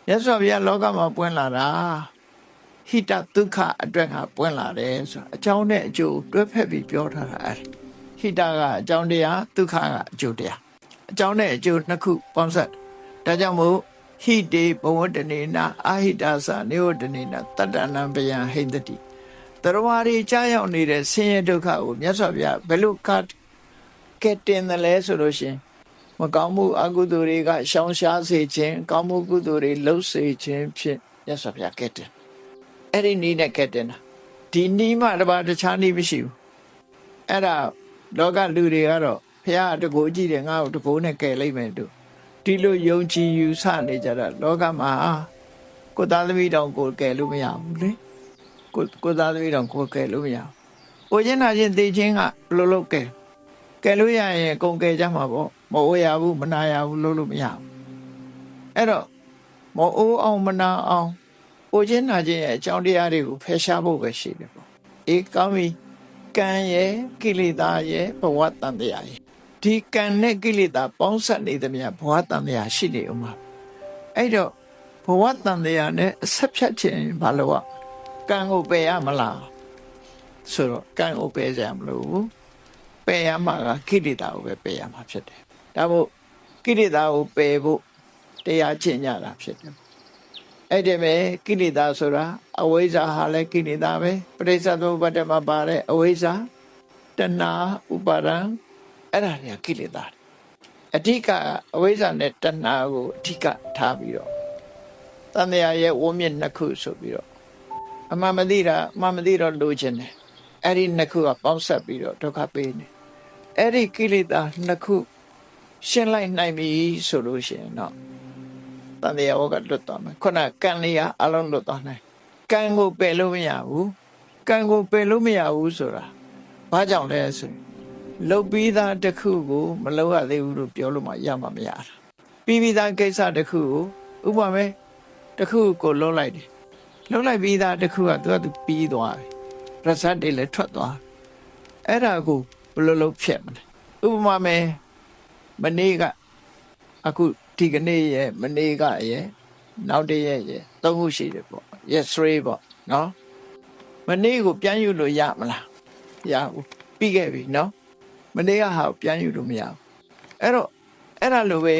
မြတ်စွာဘုရားလောကမှာပွင့်လာတာဟိတဒုက္ခအတွက်ကပွင့်လာတယ်ဆိုတာအကြောင်းနဲ့အကျိုးတွဲဖက်ပြီးပြောထားတာအဲ့ဟိတကအကြောင်းတရားဒုက္ခကအကျိုးတရားအကြောင်းနဲ့အကျိုးနှစ်ခုပေါင်းစပ်ဒါကြောင့်မို့ဟိတေဘဝတ္တနေနာအာဟိတသနေဝတ္တနေနာတတ္တနံပယံဟိန္တတိတရဝါရီကြားရောက်နေတဲ့ဆင်းရဲဒုက္ခကိုမြတ်စွာဘုရားဘယ်လိုကဲတင်တယ်လဲဆိုလို့ရှိရင်မကောင်းမှုအကုသိုလ်တွေကရှောင်ရှားစေခြင်းကောင်းမှုကုသိုလ်တွေလှုပ်စေခြင်းဖြင့်မြတ်စွာဘုရားကဲတင်အဲ့ဒီနည်းနဲ့ကဲတင်တာဒီနည်းမှတပါးတခြားနည်းမရှိဘူးအဲ့ဒါလောကလူတွေကတော့ဘုရားတကူကြည့်တယ်ငါ့ကိုတကူနဲ့ကဲလိုက်မယ်တို့ဒီလိုယုံကြည်ယူဆနေကြတာလောကမှာကိုသားသမီးတောင်ကိုကဲလို့မရဘူးလေကိုသားသမီးတောင်ကိုကဲလို့မရဘူး။ကိုချင်းနာချင်းသိချင်းကဘလို့လို့ကဲလို့ရရင်ကုန်ကဲကြမှာပေါ့မအိုးရဘူးမနာရဘူးလို့မရဘူး။အဲ့တော့မအိုးအောင်မနာအောင်ကိုချင်းနာချင်းရဲ့အကြောင်းတရားတွေကိုဖယ်ရှားဖို့ပဲရှိတယ်ပေါ့။အေးကောင်းပြီကံရဲ့ကိလေသာရဲ့ဘဝတန်တရားရဲ့ဒီကံနဲ့ကိလေသာပေါင်းစပ်နေသမျှဘဝတန်တရားရှိနေဦးမှာအဲ့တော့ဘဝတန်တရားနဲ့အဆက်ဖြတ်ခြင်းဘာလို့ကံကိုပယ်ရမလားဆိုတော့ကံကိုပယ်ကြမလို့ပယ်ရမှာကကိလေသာကိုပဲပယ်ရမှာဖြစ်တယ်ဒါမို့ကိလေသာကိုပယ်ဖို့တရားကျင့်ကြတာဖြစ်တယ်အဲ့ဒီမဲ့ကိလေသာဆိုတာအဝိဇ္ဇာဟာလည်းကိလေသာပဲပရိစ္ဆေသမုပ္ပါဒ်မှာပါတဲ့အဝိဇ္ဇာတဏှာဥပါဒံအဲ့ဒါတွေကကိလေသာအဓိကအဝိဇ္ဇာနဲ့တဏှာကိုအဓိကထားပြီးတော့တဏှာရဲ့ဝန်းမြစ်နှစ်ခုဆိုပြီးတော့အမှန်မသိတာအမှန်မသိတော့လိုချင်တယ်အဲ့ဒီနှစ်ခုကပေါင်းဆက်ပြီးတော့ဒုက္ခပေးနေအဲ့ဒီကိလေသာနှစ်ခုရှင်းလိုက်နိုင်ပြီဆိုလို့ရှိရင်တော့တဏှာဝကလွတ်သွားမယ်ခုနကံလေးကအလုံးလွတ်သွားနိုင်ကံကိုပယ်လို့မရဘူးကံကိုပယ်လို့မရဘူးဆိုတာဘာကြောင့်လဲဆိုရင်လုတ်ပြီးသားတစ်ခုကိုမလုပ်ရသေးဘူးလို့ပြောလို့မှရမှာမရတာပြီးသားကိစ္စတစ်ခုကိုဥပမာတစ်ခုကိုလုံးလိုက်တယ်လုံးလိုက်ပြီးသားတစ်ခုကသူပြီးသွားပြီရစတ်တွေလည်းထွက်သွားအဲ့ဒါကိုဘယ်လိုလုပ်ဖြစ်မလဲဥပမာမနေ့ကအခုဒီကနေ့ရဲ့မနေ့ကရဲ့နောက်တရက်ရဲ့သုံးခုရှိတယ်ပေါ့ yesterday ပေါ့နော်မနေ့ကိုပြန်ယူလို့ရမလားရဘူးပြီးခဲ့ပြီနော်မနေ့ကဟာပြန်ယူလို့မရဘူးအဲ့တော့အဲ့ဒါလိုပဲ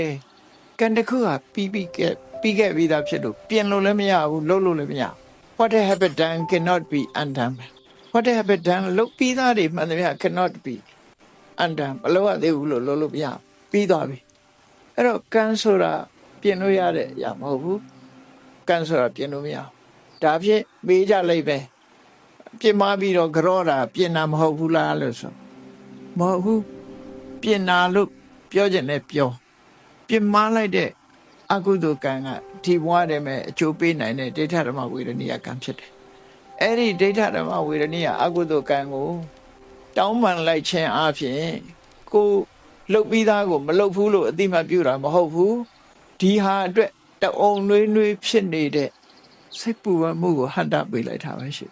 ကံတစ်ခုဟာပြီးခဲ့ပြီးသားဖြစ်လို့ပြင်လို့လည်းမရဘူးလုပ်လို့လည်းမရဘူး what have been done cannot be undone what have been done လုပ်ပြီးသားတွေမှန်တယ်ဗျ cannot be undone ဘလို့ရသေးဘူးလို့လုပ်လို့မရပြီးသွားပြီအဲ့တော့ကံဆိုတာပြင်လို့ရတဲ့အရာမဟုတ်ဘူးကံဆိုတာပြင်လို့မရဘူးဒါဖြင့်မေးကြလိုက်ပဲပြင်မပြီးတော့ကြောတာပြင်တာမဟုတ်ဘူးလားလို့ဆိုမဟုတ်ဘူးပြင်နာလို့ပြောခြင်းနဲ့ပြောပြင်မလိုက်တဲ့အကုသိုလ်ကံကဒီဘဝတည်းမဲ့အကျိုးပေးနိုင်တဲ့ဒိဋ္ဌဓမ္မဝေဒနိယကံဖြစ်တယ်အဲ့ဒီဒိဋ္ဌဓမ္မဝေဒနိယအကုသိုလ်ကံကိုတောင်းပန်လိုက်ခြင်းအပြင်ကိုလှုပ်ပြီးသားကိုမလှုပ်ဘူးလို့အတိမပြုတာမဟုတ်ဘူးဒီဟာအတွက်တအုံနှွေးဖြစ်နေတဲ့စိတ်ပူပန်မှုကိုဟန့်တာပေးလိုက်တာပဲရှိ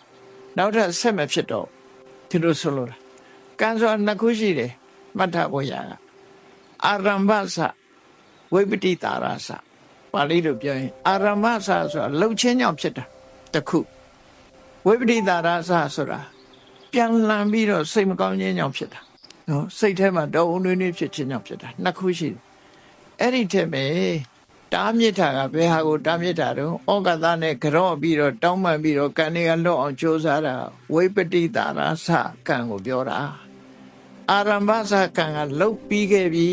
နောက်ထပ်ဆက်မဖြစ်တော့ဒီလိုဆိုလို့ကံဆိုတာနှစ်ခုရှိတယ်မှတ်ထားဖို့ရတာအာရမ္ဗစဝိပတိတာရစပါဠိလိုပြောရင်အာရမ္ဗစဆိုတာလှုပ်ခြင်းကြောင့်ဖြစ်တာတစ်ခုဝိပတိတာရစဆိုတာပြန်လှန်ပြီးတော့စိတ်မကောင်းခြင်းကြောင့်ဖြစ်တာနော်စိတ်ထဲမှာတောင်းနှွေးနှွေးဖြစ်ခြင်းကြောင့်ဖြစ်တာနှစ်ခုရှိတယ်အဲ့ဒီထဲမှာတားမြစ်တာကဘယ်ဟာကိုတားမြစ်တာတော့ဩဃသနဲ့ကြော့ပြီးတော့တောင်းပန်ပြီးတော့ကံတွေကလွတ်အောင်ကြိုးစားတာဝိပတိတာရစကံကိုပြောတာအာရမ္ဗစကံကလှုပ်ပြီးခဲ့ပြီ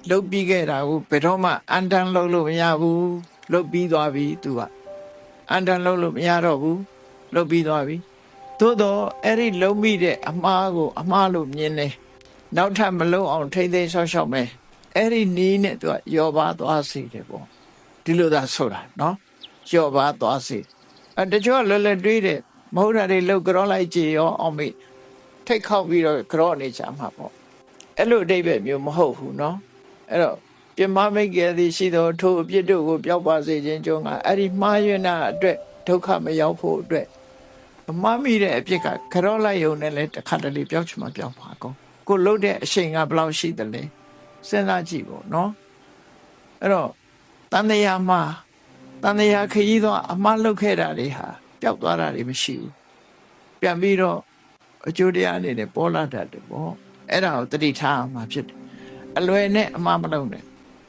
လှုပ်ပြီးခဲ့တာကိုဘယ်တော့မှအန်တန်လှုပ်လို့မရဘူးလှုပ်ပြီးသွားပြီသူကအန်တန်လှုပ်လို့မရတော့ဘူးလှုပ်ပြီးသွားပြီသို့တော့အဲ့ဒီလှုပ်မိတဲ့အမှားကိုအမှားလို့မြင်နေနောက်ထပ်မလှုပ်အောင်ထိမ့်သိမ်းဆောက်ရှောက်မယ်အဲ့ဒီနီးနဲ့သူကယောပါသွားစေတယ်ပေါ့ဒီလိုသာဆိုတာနော်ယောပါသွားစေတချို့လွယ်လွယ်တွေးတယ်မ မဟုတ်တာတွေလောက်ကြောလိုက်ကြည်ရောအောင်မေထိတ်ခောက်ပြီးတော့ကြောနေကြမှာပေါ့အဲ့လိုအတိတ်ပဲမျိုးမဟုတ်ဘူးနော်အဲ့တော့ပြမမိတ်ကယ်သည်ရှိသောထိုအပြစ်တို့ကိုပျောက်ပါစေခြင်းကြောင့်ကအဲ့ဒီမှားယွင်းတာအတွက်ဒုက္ခမရောက်ဖို့အတွက်မှားမိတဲ့အပြစ်ကကြောလိုက်ရုံနဲ့လည်းတစ်ခါတလေပျောက်ချင်မှပျောက်ပါကုန်ကိုလှုပ်တဲ့အချိန်ကဘယ်လောက်ရှိသလဲစဉ်းစားကြည့်ပေါ့နော်အဲ့တော့တန်တရားမှာတန်တရားခရီးတော့အမှားလုပ်ခဲ့တာတွေဟာပျောက်သွားတာတွေမရှိဘူးပြန်ပြီးတော့အကျိုးတရားအနေနဲ့ပေါ်လာတတ်တယ်ပေါ့အဲ့ဒါကိုတတိထားမှာဖြစ်တယ်အလွယ်နဲ့အမှားမလုပ်နဲ့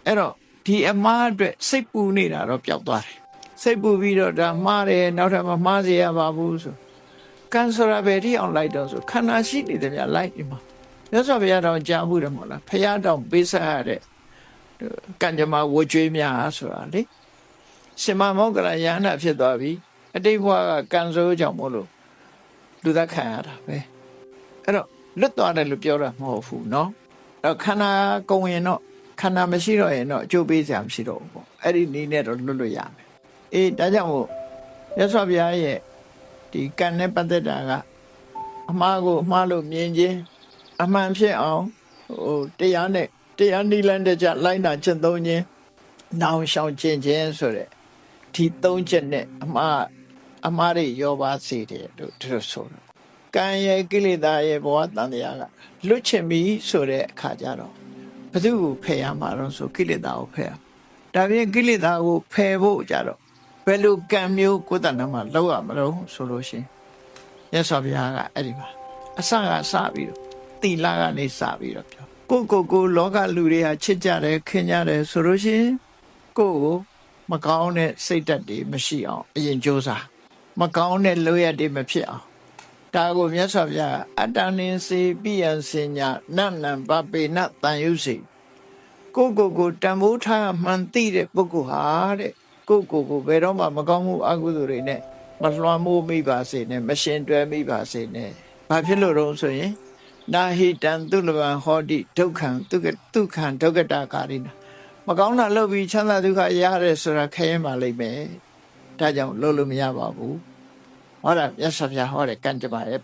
အဲ့တော့ဒီအမှားအတွက်စိတ်ပူနေတာတော့ပျောက်သွားတယ်စိတ်ပူပြီးတော့ဒါမှားတယ်နောက်ထပ်မမှားစေရပါဘူးဆိုကန်ဆရာပဲတိအောင်လိုက်တော့ဆိုခန္ဓာရှိနေတယ်ဗျလိုက်ဒီမှာမြတ်စွာဘုရားတော်ကြားမှုတယ်မဟုတ်လားဖရာတော်ပေးဆက်ရတဲ့ကံကြမ္မာဝကြွေးများဆိုတာလေရှင်မမောဂလယန္တာဖြစ်သွားပြီအတိတ်ဘဝကကံဆိုးကြောင့်မို့လို့လူသက်ခံရတာပဲအဲ့တော့လွတ်သွားတယ်လို့ပြောတာမဟုတ်ဘူးเนาะအဲ့တော့ခန္ဓာကုန်ရင်တော့ခန္ဓာမရှိတော့ရင်တော့အကျိုးပေးစရာမရှိတော့ဘူးပေါ့အဲ့ဒီနည်းနဲ့တော့လွတ်ရမယ်အေးဒါကြောင့်မို့မြတ်စွာဘုရားရဲ့ဒီကံနဲ့ပတ်သက်တာကအမှားကိုအမှားလို့မြင်ခြင်းအမှန်ဖြစ်အောင်တရားနဲ့တရားနိလန်းတဲ့ကြလိုက်နာကျင့်သုံးခြင်းနောင်ရှောင်ကျင့်ခြင်းဆိုတဲ့ဒီသုံးချက်နဲ့အမှားတွေရောပါစေတယ်လို့သူတို့ဆိုတယ်ကံရဲ့ကိလေသာရဲ့ဘဝတန်တရားကလွတ်ချင်ပြီဆိုတဲ့အခါကျတော့ဘယ်သူကိုဖယ်ရမှာတော့ဆိုကိလေသာကိုဖယ်ရဒါပြင်ကိလေသာကိုဖယ်ဖို့ကြတော့ဘယ်လိုကံမျိုးကိုယ်တဏ္ဍမှာလောက်ရမလို့ဆိုလို့ရှိရင်မြတ်စွာဘုရားကအဲ့ဒီမှာအစကစပြီးတော့တိလကနေစပြီးတော့ပြောကိုလောကလူတွေဟာချစ်ကြတယ်ခင်ကြတယ်ဆိုလို့ရှိရင်ကိုမကောင်းတဲ့စိတ်ဓာတ်တွေမရှိအောင်အရင်ကြိုးစားမကောင်းတဲ့လုပ်ရတွေမဖြစ်အောင်ဒါကိုမြတ်စွာဘုရားအတ္တနင်းစေပိယံစင်ညာနတ်နံပပေနတန်ယုစေကိုတန်ဖိုးထားမှန်သိတဲ့ပုဂ္ဂိုလ်ဟာတဲ့ကိုဘယ်တော့မှမကောင်းမှုအကုသိုလ်တွေနဲ့မလွှမ်းမိုးမိပါစေနဲ့မရှင်တွဲမိပါစေနဲ့ဘာဖြစ်လို့တော့ဆိုရင်နာဟိတံသူလဘံဟောတိဒုက္ခံဒုက္ခံဒုက္ကတာကာရိနာမကောင်းတာလုပ်ပြီးချမ်းသာဒုက္ခရရဲဆိုတာခဲရင်ပါလိမ့်မယ်ဒါကြောင့်လုပ်လို့မရပါဘူးဟောတာမြတ်စွာဘုရားဟောတဲ့ကံကြမ္မာရဲ့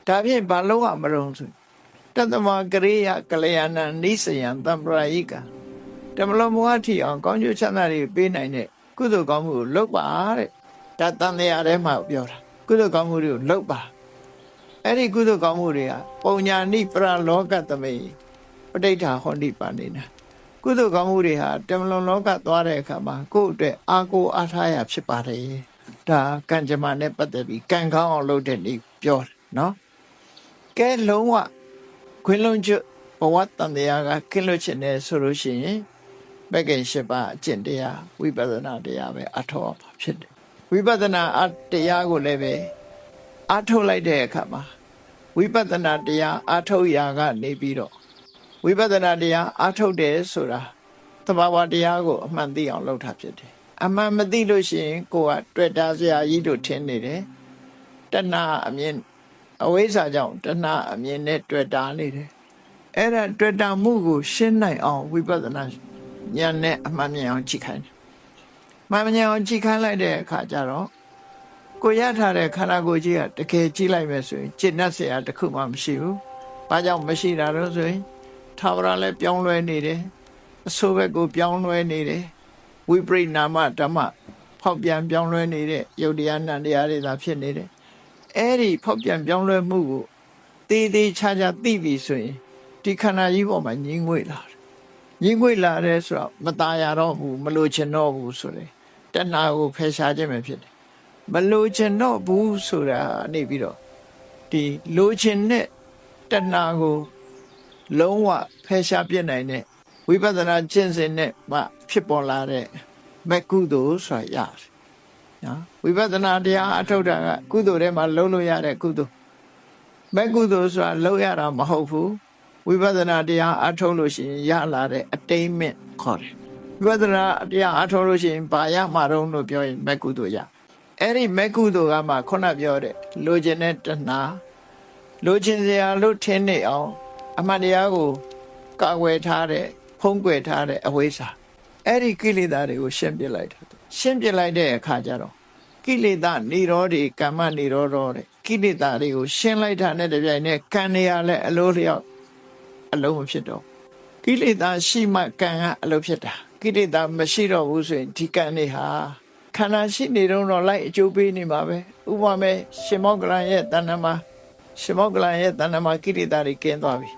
ဒါဖြင့်ဘာလို့မလို့ဆိုတတမကရိယကလျာဏနိစယံတံပရာယိကတမလောမောဟထီအောင်ကောင်းကျိုးချမ်းသာတွေပေးနိုင်တဲ့ကုသိုလ်ကောင်းမှုကိုလုပ်ပါတဲ့ဒါတန်တရားထဲမှာပြောတာကုသိုလ်ကောင်းမှုတွေကိုလုပ်ပါအဲ့ဒီကုသိုလ်ကောင်းမှုတွေကပုံညာနိပရလောကသမိပဋိဋ္ဌာဟောတိပါနေနာကုသိုလ်ကောင်းမှုတွေဟာတမလွန်လောကသွားတဲ့အခါမှာကိုယ့်အတွက်အာကိုအားထားရဖြစ်ပါတယ်ဒါကံကြမ္မာနဲ့ပတ်သက်ပြီးကံကောင်းအောင်လုပ်တဲ့နေ့ပြောတယ်နော်ကဲလုံးဝခွင့်လုံးကျွဘဝတန်တရားကခင်းလွတ်ခြင်းနဲ့ဆိုလို့ရှိရင်ဘက်ကင်၈ပါးအကျင့်တရားဝိပဿနာတရားပဲအထောက်အပံ့ဖြစ်တယ်ဝိပဿနာတရားကိုလည်းပဲအထုတ်လိုက်တဲ့အခါမှာဝိပဿနာတရားအထုတ်ရာကနေပြီးတော့ဝိပဿနာတရားအထုတ်တယ်ဆိုတာသဘာဝတရားကိုအမှန်သိအောင်လုပ်တာဖြစ်တယ်အမှန်မသိလို့ရှိရင်ကိုကတွေ့တာစရာကြီးတို့ထင်နေတယ်တဏှာအမြင်အဝိဇ္ဇာကြောင့်တဏှာအမြင်နဲ့တွေ့တာနေတယ်အဲ့ဒါတွေ့တာမှုကိုရှင်းနိုင်အောင်ဝိပဿနာဉာဏ်နဲ့အမှန်မြင်အောင်ကြည့်ခိုင်းတယ်မှန်မြင်အောင်ကြည့်ခိုင်းလိုက်တဲ့အခါကျတော့ကိုရထားတဲ့ခန္ဓာကိုယ်ကြီးကတကယ်ကြည့်လိုက်မယ်ဆိုရင်จิตနဲ့ဆရာတစ်ခုမှမရှိဘူး။ဘာကြောင့်မရှိတာတော့ဆိုရင်ထာဝရလည်းပြောင်းလဲနေတယ်။အဆိုးဘက်ကိုပြောင်းလဲနေတယ်။ဝိပရိနာမဓမ္မဖောက်ပြန်ပြောင်းလဲနေတဲ့ယုတ်တရားနံတရားတွေသာဖြစ်နေတယ်။အဲ့ဒီဖောက်ပြန်ပြောင်းလဲမှုကိုသေးချာသိပြီဆိုရင်ဒီခန္ဓာကြီးပေါ်မှာညှင်းငွေ့လာတယ်။ညှင်းငွေ့လာတယ်ဆိုတော့မตายရတော့ဘူးမလိုချင်တော့ဘူးဆိုတယ်။တဏှာကိုဖယ်ရှားခြင်းပဲဖြစ်တယ်မလိုချင်တော့ဘူးဆိုတာနေပြီးတော့ဒီလိုချင်တဲ့တဏှာကိုလုံးဝဖယ်ရှားပြစ်နိုင်တဲ့ဝိပဿနာကျင့်စဉ်နဲ့မှဖြစ်ပေါ်လာတဲ့မကုသိုလ်ဆိုရရတယ်နော်ဝိပဿနာတရားအထုတ်တာကကုသိုလ်ထဲမှာလုံးလို့ရတဲ့ကုသိုလ်မကုသိုလ်ဆိုတာလုံးရတာမဟုတ်ဘူးဝိပဿနာတရားအထုတ်လို့ရှိရင်ရလာတဲ့အတိတ်မဲ့ခေါ်တယ်ဝိပဿနာတရားအထုတ်လို့ရှိရင်ဘာရမှာတော့လို့ပြောရင်မကုသိုလ်ရအဲ့ဒီမကုသိုလ်ကမှခုနပြောတဲ့လိုချင်တဲ့တဏှာလိုချင်စရာလို့ထင်နေအောင်အမှန်တရားကိုကာကွယ်ထားတဲ့ဖုံးကွယ်ထားတဲ့အဝိဇ္ဇာအဲ့ဒီကိလေသာတွေကိုရှင်းပြလိုက်တာရှင်းပြလိုက်တဲ့အခါကျတော့ကိ ကိလေသာនិရောဓိကမ္မនិရောဓတဲ့ကိလေသာတွေကိုရှင်းလိုက်တာနဲ့တပြိုင်နက်ကံနေရလဲအလိုလျောက်အလုံးမဖြစ်တော့ကိလေသာရှိမှကံကအလိုဖြစ်တာကိလေသာမရှိတော့ဘူးဆိုရင်ဒီကံတွေဟာခန္ဓာရှိနေတော့လိုက်အကျိုးပေးနေမှာပဲဥပမာရှင်မောကလန်ရဲ့တဏ္ဍမှာရှင်မောကလန်ရဲ့တဏ္ဍမှာကိလေသာတွေကင်းသွားပြီ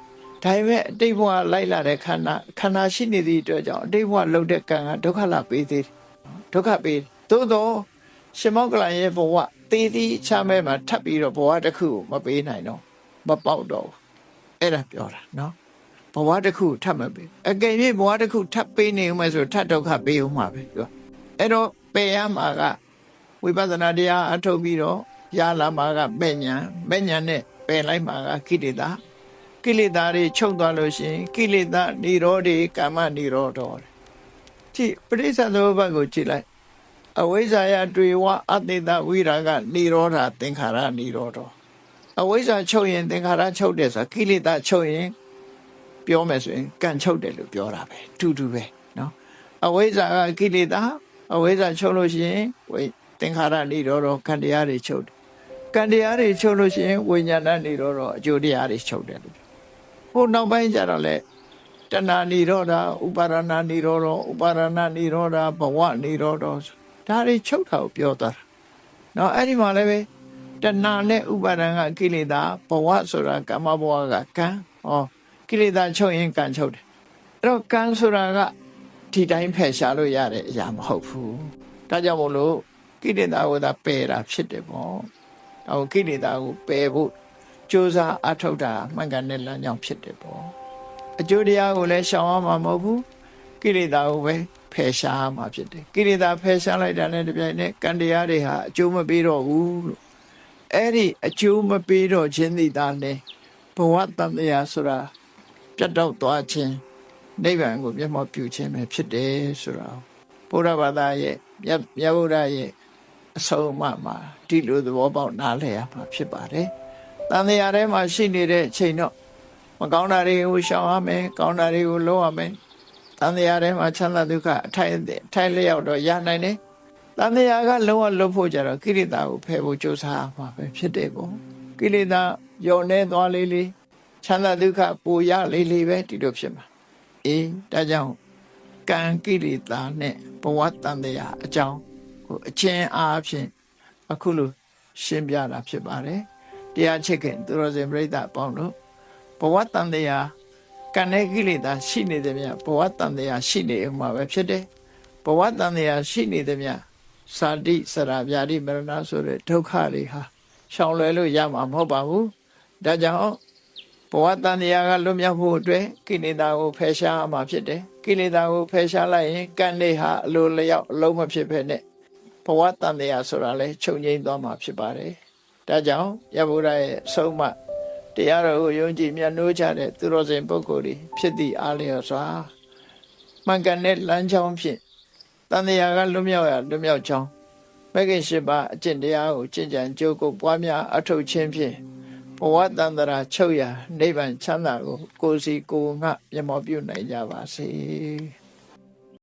ဒါပေမဲ့အတိတ်ဘဝလိုက်လာတဲ့ခန္ဓာရှိနေသည့်အတွက်ကြောင့်အတိတ်ဘဝလှုပ်တဲ့ကံကဒုက္ခလာပေးသေးတယ်ဒုက္ခပေးသို့တော့ရှင်မောကလန်ရဲ့ဘဝသေးသေးချမ်းမဲ့မှာထပ်ပြီးတော့ဘဝတစ်ခုကိုမပေးနိုင်တော့မပေါက်တော့ဘူးအဲ့ဒါပြောတာနော်ဘဝတစ်ခုထပ်မပေးအကယ်၍ဘဝတစ်ခုထပ်ပေးနေဦးမယ်ဆိုထပ်ဒုက္ခပေးဦးမှာပဲပြောအဲ့တော့ပယ်ရမှာကဝိပဿနာတရားအထုတ်ပြီးတော့ရလာမှာကမဲ့ညာနဲ့ပယ်လိုက်မှာကကိလေသာတွေချုပ်သွားလို့ရှိရင်ကိလေသာនិရောဓိကမ္မនិရောဓောကြည့်ပရိစ္ဆေသမုပ္ပါဒ်ကိုကြည့်လိုက်အဝိဇ္ဇာယတွေ့ဝအတ္တိတဝိရာဂនិရောဓသင်္ခါရនិရောဓောအဝိဇ္ဇာချုပ်ရင်သင်္ခါရချုပ်တယ်ဆိုတာကိလေသာချုပ်ရင်ပြောမယ်ဆိုရင်ကံချုပ်တယ်လို့ပြောတာပဲတူတူပဲနော်အဝိဇ္ဇာကကိလေသာအဝိဇ္ဇာချုပ်လို့ရှိရင်သင်္ခါရនិရောဓကံတရားတွေချုပ်တယ်ကံတရားတွေချုပ်လို့ရှိရင်ဝိညာဏនិရောဓအကျိုးတရားတွေချုပ်တယ်လို့ဟိုနောက်ပိုင်းကျတော့လေတဏှာនិရောဓဥပါရဏនិရောဓဥပါရဏនិရောဓဘဝនិရောဓဒါတွေချုပ်တာကိုပြောသွားတာနော်အဲ့ဒီမှာလည်းပဲတဏှာနဲ့ဥပါဒံကကိလေသာဘဝဆိုတာကာမဘဝကကံကိလေသာချုပ်ရင်ကံချုပ်တယ်အဲ့တော့ကံဆိုတာကဒီတိုင်းဖယ်ရှားလို့ရတဲ့အရာမဟုတ်ဘူးဒါကြောင့်မို့လို့ကိလေသာကိုသာပယ်တာဖြစ်တယ်ပေါ့ဒါကိုကိလေသာကိုပယ်ဖို့ကြိုးစားအထောက်တာမှန်ကန်တဲ့လမ်းကြောင်းဖြစ်တယ်ပေါ့အကျိုးတရားကိုလည်းရှောင်ရမှာမဟုတ်ဘူးကိလေသာကိုပဲဖယ်ရှားမှာဖြစ်တယ်ကိလေသာဖယ်ရှားလိုက်တာနဲ့တပြိုင်နက်ကံတရားတွေဟာအကျိုးမပေးတော့ဘူးလို့အဲ့ဒီအကျိုးမပေးတော့ခြင်းသည်သာလဲဘဝတန်တရားဆိုတာပြတ်တော့သွားခြင်းနိဗ္ဗာန်ကိုမျက်မှောက်ပြုခြင်းပဲဖြစ်တယ်ဆိုတာဘုရားဘာသာရဲ့မြတ်ဗုဒ္ဓရဲ့အဆုံးအမမှာဒီလိုသဘောပေါက်နားလည်ရမှာဖြစ်ပါတယ်တန်တရားထဲမှာရှိနေတဲ့အချိန်တော့မကောင်းတာတွေကိုရှောင်ရမယ်ကောင်းတာတွေကိုလုပ်ရမယ်တန်တရားထဲမှာချမ်းသာဒုက္ခအထိုက်လျောက်တော့ရနိုင်တယ်တန်တရားကလုံးဝလွတ်ဖို့ကြတော့ကိလေသာကိုဖယ်ဖို့ကြိုးစားရမှာပဲဖြစ်တယ်ပေါ့ကိလေသာညှော်နေသွားလေးချမ်းသာဒုက္ခပူရလေးပဲဒီလိုဖြစ်မှာဒါကြောင့်ကံကိလေသာနဲ့ဘဝတန်တရားအကြောင်းကိုအချင်းအားဖြင့်အခုလိုရှင်းပြတာဖြစ်ပါတယ်တရားချစ်ခင်သူတော်စင်ပြိဿအပေါင်းတို့ဘဝတန်တရားကံနဲ့ကိလေသာရှိနေသည်မြတ်ဘဝတန်တရားရှိနေမှာပဲဖြစ်တယ်ဘဝတန်တရားရှိနေသည်မြတ်စာတိစရာဗျာတိမရဏဆိုတဲ့ဒုက္ခတွေဟာရှောင်လွယ်လို့ရမှာမဟုတ်ပါဘူးဒါကြောင့်ဘဝတန်တရားကလွတ်မြောက်ဖို့အတွက်ကိလေသာကိုဖယ်ရှားရမှာဖြစ်တယ်ကိလေသာကိုဖယ်ရှားလိုက်ရင်ကံတွေဟာအလိုလျောက်အလုံးမဖြစ်ဘဲနဲ့ဘဝတန်တရားဆိုတာလဲချုပ်ငြိမ်းသွားမှာဖြစ်ပါတယ်ဒါကြောင့်ရဗုဒ္ဓရဲ့ဆုံးမတရားတော်ကိုယုံကြည်မြတ်နိုးကြတဲ့သူတော်စင်ပုဂ္ဂိုလ်တွေဖြစ်သည့်အားလျော်စွာမှန်ကန်တဲ့လမ်းကြောင်းဖြင့်တန်တရားကလွတ်မြောက်ကြောင်းမဂ္ဂင်၈ပါးအကျင့်တရားကိုကျင့်ကြံကြိုးကိုပွားများအထောက်ခြင်းဖြင့်ဘဝတန်ត្រာချုပ်ရာနိဗ္ဗာန်ချမ်းသာကိုကိုယ်စီကိုယ်ငှမျက်မှောက်ပြုနိုင်ကြပါစေ